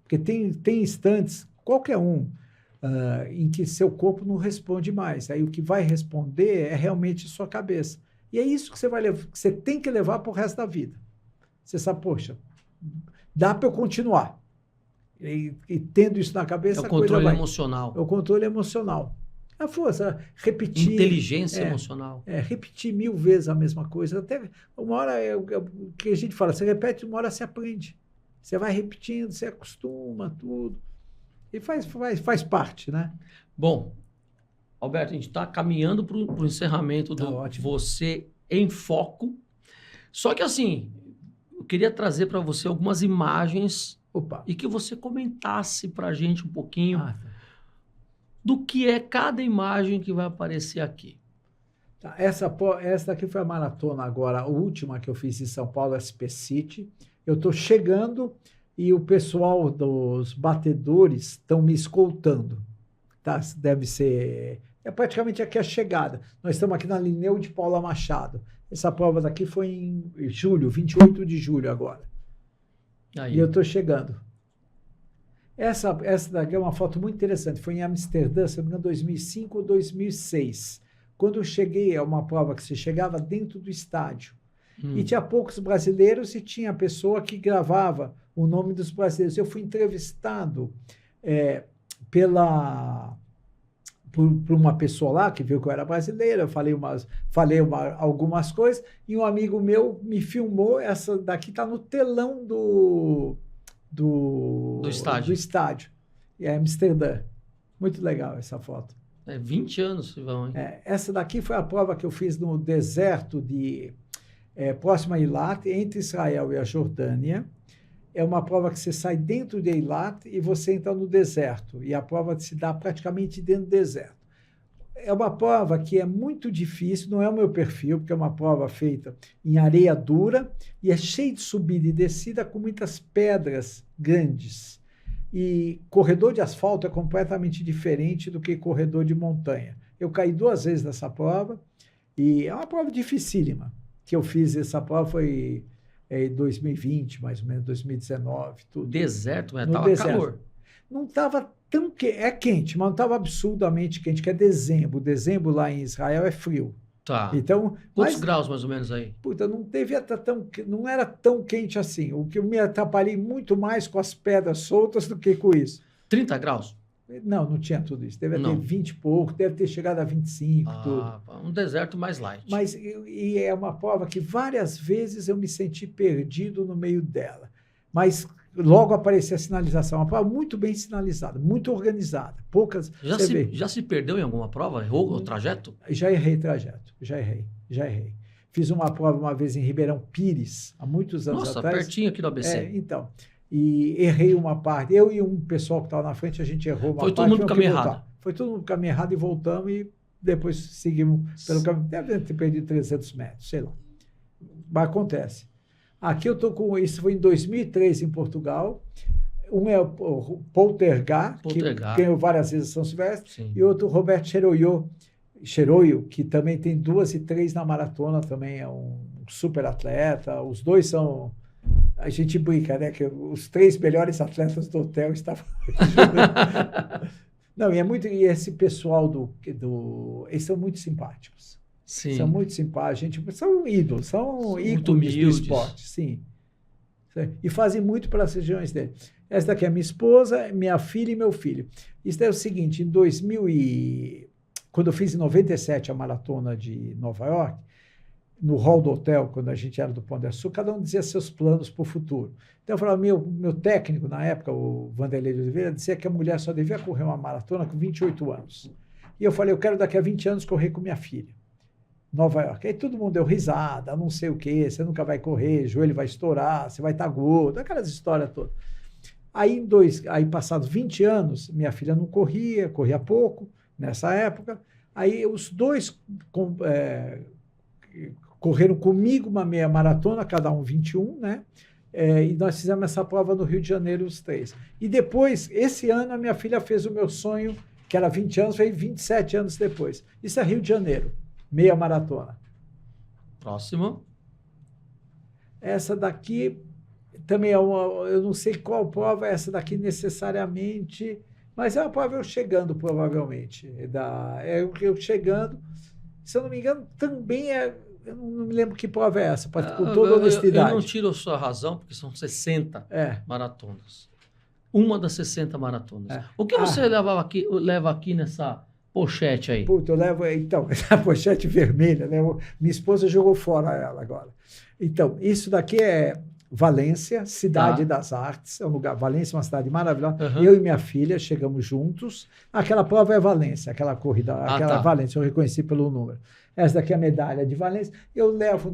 Speaker 2: Porque tem instantes, qualquer um, em que seu corpo não responde mais. Aí o que vai responder é realmente sua cabeça. E é isso que você tem que levar para o resto da vida. Você sabe, poxa, dá para eu continuar. E tendo isso na cabeça,
Speaker 1: é o controle emocional.
Speaker 2: É o controle emocional. A força, repetir.
Speaker 1: Inteligência emocional.
Speaker 2: Repetir 1000 vezes a mesma coisa. Até uma hora, o que a gente fala, você repete, uma hora você aprende. Você vai repetindo, você acostuma, tudo. E faz parte, né?
Speaker 1: Bom, Alberto, a gente está caminhando para o encerramento do Você em Foco. Só que assim, eu queria trazer para você algumas imagens.
Speaker 2: Opa.
Speaker 1: E que você comentasse para a gente um pouquinho do que é cada imagem que vai aparecer aqui.
Speaker 2: Tá, essa aqui foi a maratona agora, a última que eu fiz em São Paulo, SP City. Eu estou chegando e o pessoal dos batedores estão me escoltando. Tá? Deve ser... É praticamente aqui a chegada. Nós estamos aqui na Linneu de Paula Machado. Essa prova daqui foi em julho, 28 de julho agora. Aí. E eu estou chegando. Essa daqui é uma foto muito interessante. Foi em Amsterdã, se não me engano, 2005 ou 2006. Quando eu cheguei, é uma prova que você chegava dentro do estádio. E tinha poucos brasileiros e tinha pessoa que gravava o nome dos brasileiros. Eu fui entrevistado por uma pessoa lá que viu que eu era brasileira. Eu falei algumas coisas e um amigo meu me filmou. Essa daqui está no telão do estádio. É Amsterdã. Muito legal essa foto.
Speaker 1: 20 anos, Silvão.
Speaker 2: Essa daqui foi a prova que eu fiz no deserto próximo a Eilat, entre Israel e a Jordânia. É uma prova que você sai dentro de Eilat e você entra no deserto. E a prova se dá praticamente dentro do deserto. É uma prova que é muito difícil, não é o meu perfil, porque é uma prova feita em areia dura e é cheia de subida e descida com muitas pedras grandes. E corredor de asfalto é completamente diferente do que corredor de montanha. Eu caí 2 vezes nessa prova e é uma prova dificílima. Que eu fiz essa prova foi em 2020, mais ou menos, 2019. Tudo.
Speaker 1: Deserto, mas estava calor.
Speaker 2: Não estava tão quente. É quente, mas não estava absurdamente quente, que é dezembro. Dezembro lá em Israel é frio.
Speaker 1: Tá.
Speaker 2: Então,
Speaker 1: quantos graus mais ou menos aí?
Speaker 2: Puta, não era tão quente assim. O que eu me atrapalhei muito mais com as pedras soltas do que com isso.
Speaker 1: 30 graus?
Speaker 2: Não tinha tudo isso. Deve ter 20 e pouco, deve ter chegado a 25, tudo.
Speaker 1: Um deserto mais light.
Speaker 2: Mas e é uma prova que várias vezes eu me senti perdido no meio dela. Mas logo aparecia a sinalização. Uma prova muito bem sinalizada, muito organizada. Poucas...
Speaker 1: Já se perdeu em alguma prova? Errou o trajeto?
Speaker 2: Já errei trajeto. Já errei. Fiz uma prova uma vez em Ribeirão Pires, há muitos anos atrás.
Speaker 1: Nossa, pertinho aqui do ABC.
Speaker 2: Então... E errei uma parte. Eu e um pessoal que estava na frente, a gente errou uma parte.
Speaker 1: Foi todo mundo pro caminho errado.
Speaker 2: Foi todo mundo pro caminho errado e voltamos e depois seguimos pelo caminho. Deve ter perdido 300 metros, sei lá. Mas acontece. Aqui eu estou com... Isso foi em 2003 em Portugal. Um é o Poltergar, que ganhou várias vezes São Silvestre. Sim. E outro, Roberto Cheroio, que também tem 2 e 3 na maratona, também é um super atleta. Os dois são... A gente brinca, né? Que os 3 melhores atletas do hotel estavam... Não, e esse pessoal eles são muito simpáticos.
Speaker 1: Sim.
Speaker 2: São muito simpáticos. São ídolos do esporte, sim. E fazem muito pelas regiões dele. Essa daqui é minha esposa, minha filha e meu filho. Isso é o seguinte, quando eu fiz em 97 a maratona de Nova York, no hall do hotel, quando a gente era do Pão de Açúcar, cada um dizia seus planos para o futuro. Então, eu falava, meu técnico, na época, o Vanderlei de Oliveira, dizia que a mulher só devia correr uma maratona com 28 anos. E eu falei, eu quero daqui a 20 anos correr com minha filha. Nova York. Aí todo mundo deu risada, não sei o quê, você nunca vai correr, joelho vai estourar, você vai estar gordo, aquelas histórias todas. Aí passados 20 anos, minha filha não corria pouco nessa época. Aí os dois correram comigo uma meia maratona, cada um 21, né? E nós fizemos essa prova no Rio de Janeiro, os três. E depois, esse ano, a minha filha fez o meu sonho, que era 20 anos, veio 27 anos depois. Isso é Rio de Janeiro, meia maratona.
Speaker 1: Próximo.
Speaker 2: Essa daqui também é eu não sei qual prova é essa daqui necessariamente, mas é uma prova eu chegando, provavelmente. Eu chegando, se eu não me engano, também eu não me lembro que prova é essa, com toda honestidade.
Speaker 1: Eu não tiro a sua razão, porque são 60 maratonas. Uma das 60 maratonas. O que você leva aqui nessa pochete aí?
Speaker 2: Puta, eu levo, então, essa pochete vermelha, né? Minha esposa jogou fora ela agora. Então, isso daqui é Valência, Cidade das Artes, é um lugar, Valência é uma cidade maravilhosa. Eu e minha filha chegamos juntos. Aquela prova é Valência, aquela corrida, Valência, eu reconheci pelo número. Essa daqui é a medalha de Valência. Eu levo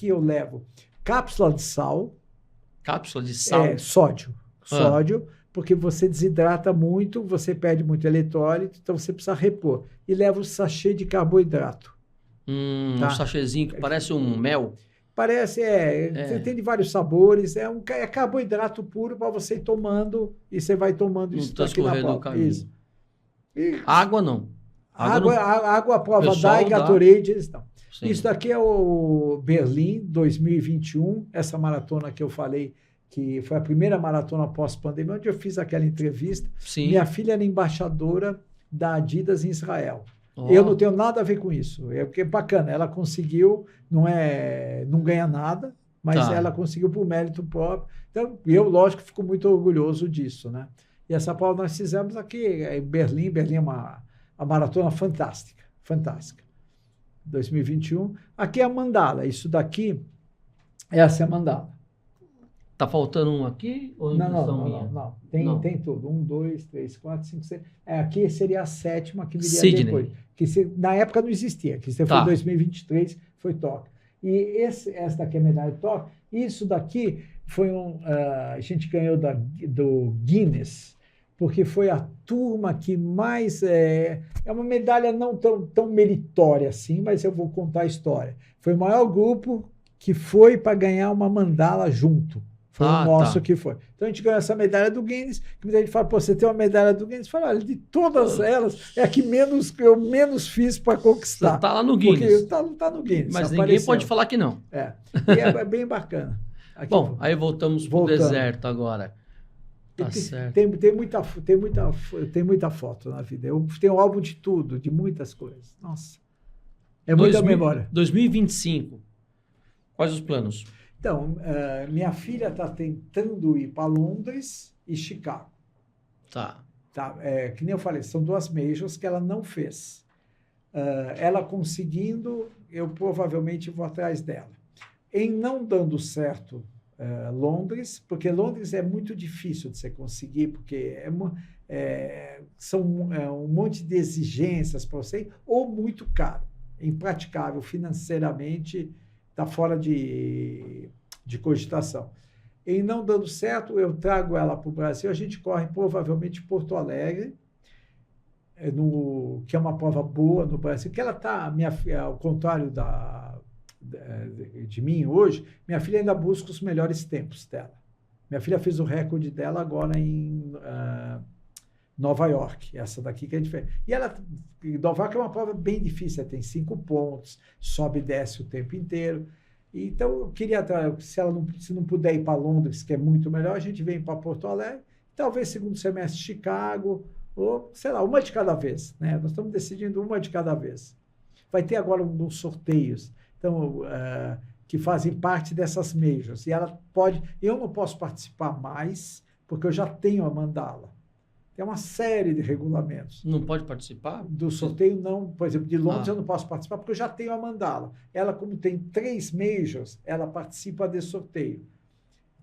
Speaker 2: eu levo cápsula de sal.
Speaker 1: Cápsula de sal?
Speaker 2: Sódio, porque você desidrata muito, você perde muito eletrólito, então você precisa repor. E leva o sachê de carboidrato.
Speaker 1: Um sachêzinho que parece um mel.
Speaker 2: Parece, tem de vários sabores, é carboidrato puro para você ir tomando, e você vai tomando isso daqui na prova. Isso.
Speaker 1: Água não.
Speaker 2: Água a prova dá e Gatorade eles dão. Isso daqui é o Berlim 2021, essa maratona que eu falei, que foi a primeira maratona pós-pandemia, onde eu fiz aquela entrevista.
Speaker 1: Sim.
Speaker 2: Minha filha era embaixadora da Adidas em Israel. Eu não tenho nada a ver com isso. Porque é bacana, ela conseguiu, não ganha nada, mas ela conseguiu por mérito próprio. Então, eu, lógico, fico muito orgulhoso disso, né? E essa prova nós fizemos aqui em Berlim. Berlim é uma maratona fantástica. 2021. Aqui é a mandala. Isso daqui, essa é a mandala.
Speaker 1: Tá faltando um aqui? Ou
Speaker 2: não. Tem tudo. 1, 2, 3, 4, 5, 6. Aqui seria a 7ª que viria
Speaker 1: Sydney.
Speaker 2: depois. Na época não existia. Que foi em 2023, foi Tóquio. E essa daqui é a medalha de Tóquio. Isso daqui foi a gente ganhou do Guinness, porque foi a turma que mais... É uma medalha não tão meritória assim, mas eu vou contar a história. Foi o maior grupo que foi para ganhar uma mandala junto. Foi o nosso que foi. Então a gente ganhou essa medalha do Guinness, que muita gente fala, pô, você tem uma medalha do Guinness? Fala, olha, de todas elas, é a que eu menos fiz para conquistar.
Speaker 1: Você tá lá no Guinness.
Speaker 2: Porque tá no Guinness.
Speaker 1: Mas ninguém pode falar que não.
Speaker 2: E é bem bacana. Aqui,
Speaker 1: bom, aí voltamos para o deserto agora. Tá certo.
Speaker 2: Tem muita foto na vida. Eu tenho um álbum de tudo, de muitas coisas. Nossa. É muita memória.
Speaker 1: 2025. Quais os planos?
Speaker 2: Então, minha filha está tentando ir para Londres e Chicago. Que nem eu falei, são 2 majors que ela não fez. Ela conseguindo, eu provavelmente vou atrás dela. Em não dando certo Londres, porque Londres é muito difícil de você conseguir, porque são um monte de exigências para você, ou muito caro, impraticável financeiramente, está fora de cogitação. Em não dando certo, eu trago ela para o Brasil, a gente corre provavelmente Porto Alegre, que é uma prova boa no Brasil, que ela está, ao contrário de mim hoje, minha filha ainda busca os melhores tempos dela. Minha filha fez o recorde dela agora em Nova York, essa daqui que é diferente. E Nova York é uma prova bem difícil, tem 5 pontos, sobe e desce o tempo inteiro. Então, eu queria, se não puder ir para Londres, que é muito melhor, a gente vem para Porto Alegre, talvez segundo semestre Chicago, ou, sei lá, uma de cada vez, né? Nós estamos decidindo uma de cada vez. Vai ter agora uns sorteios, então, que fazem parte dessas majors. E eu não posso participar mais, porque eu já tenho a mandala. Tem uma série de regulamentos.
Speaker 1: Não pode participar?
Speaker 2: Do sorteio, não. Por exemplo, de Londres eu não posso participar, porque eu já tenho a mandala. Ela, como tem 3 majors, ela participa desse sorteio.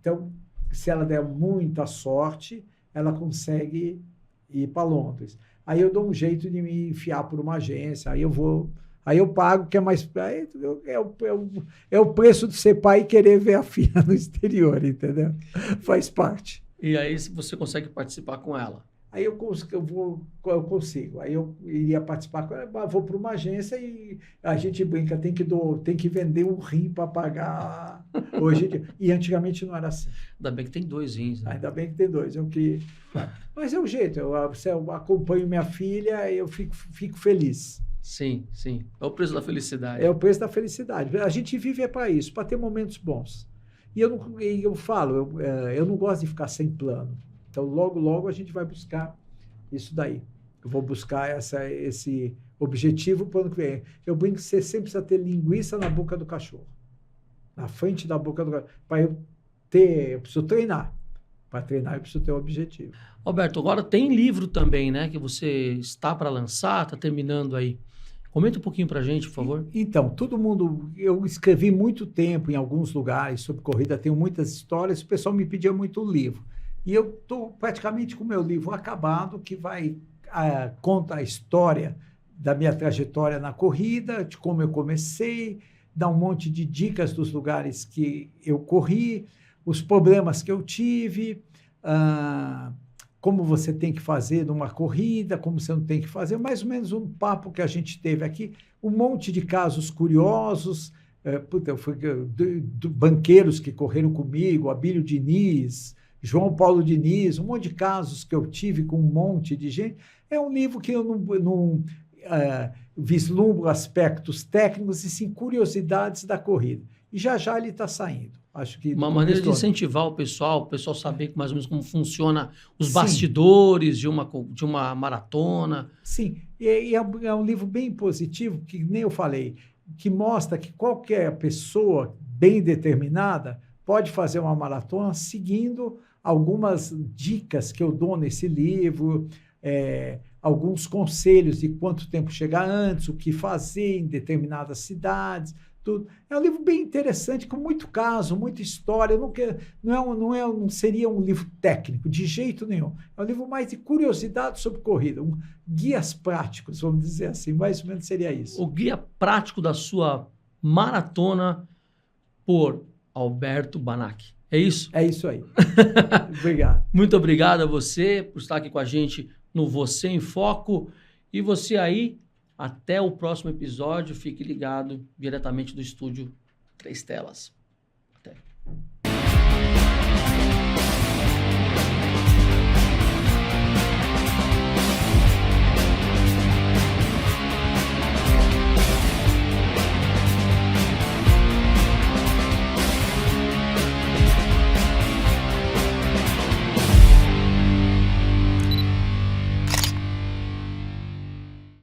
Speaker 2: Então, se ela der muita sorte, ela consegue ir para Londres. Aí eu dou um jeito de me enfiar por uma agência, aí eu pago, que é mais... É o preço de ser pai e querer ver a filha no exterior, entendeu? Faz parte.
Speaker 1: E aí você consegue participar com ela.
Speaker 2: Aí eu consigo. Aí eu iria participar, vou para uma agência e a gente brinca, tem que vender um rim para pagar hoje. E antigamente não era assim.
Speaker 1: Ainda bem que tem 2 rins. Né?
Speaker 2: Ainda bem que tem 2. Mas é o jeito, eu acompanho minha filha e eu fico feliz.
Speaker 1: Sim, sim. É o preço da felicidade.
Speaker 2: É o preço da felicidade. A gente vive para isso, para ter momentos bons. E eu falo, eu não gosto de ficar sem plano. Então, logo, logo a gente vai buscar isso daí. Eu vou buscar esse objetivo para o ano que vem. Eu brinco que você sempre precisa ter linguiça na boca do cachorro. Na frente da boca do cachorro. Eu preciso treinar. Para treinar, eu preciso ter um objetivo.
Speaker 1: Roberto, agora tem livro também, né? Que você está para lançar, está terminando aí. Comenta um pouquinho para a gente, por favor.
Speaker 2: Então, eu escrevi muito tempo em alguns lugares sobre corrida, tenho muitas histórias, o pessoal me pedia muito o livro. E eu estou praticamente com o meu livro acabado, que conta a história da minha trajetória na corrida, de como eu comecei, dá um monte de dicas dos lugares que eu corri, os problemas que eu tive, como você tem que fazer numa corrida, como você não tem que fazer, mais ou menos um papo que a gente teve aqui, um monte de casos curiosos, banqueiros que correram comigo, Abílio Diniz, João Paulo Diniz, um monte de casos que eu tive com um monte de gente. É um livro que eu não vislumbro aspectos técnicos e sim curiosidades da corrida. E já ele está saindo. Acho que
Speaker 1: uma maneira de incentivar o pessoal saber mais ou menos como funciona os bastidores de uma maratona.
Speaker 2: Sim, e é um livro bem positivo, que nem eu falei, que mostra que qualquer pessoa bem determinada pode fazer uma maratona seguindo algumas dicas que eu dou nesse livro, alguns conselhos de quanto tempo chegar antes, o que fazer em determinadas cidades, tudo. É um livro bem interessante, com muito caso, muita história. Não seria um livro técnico, de jeito nenhum. É um livro mais de curiosidade sobre corrida, guias práticos, vamos dizer assim, mais ou menos seria isso.
Speaker 1: O guia prático da sua maratona por Alberto Banac. É isso?
Speaker 2: É isso aí. Obrigado.
Speaker 1: Muito obrigado a você por estar aqui com a gente no Você em Foco. E você aí, até o próximo episódio. Fique ligado diretamente do estúdio 3 Telas. Até.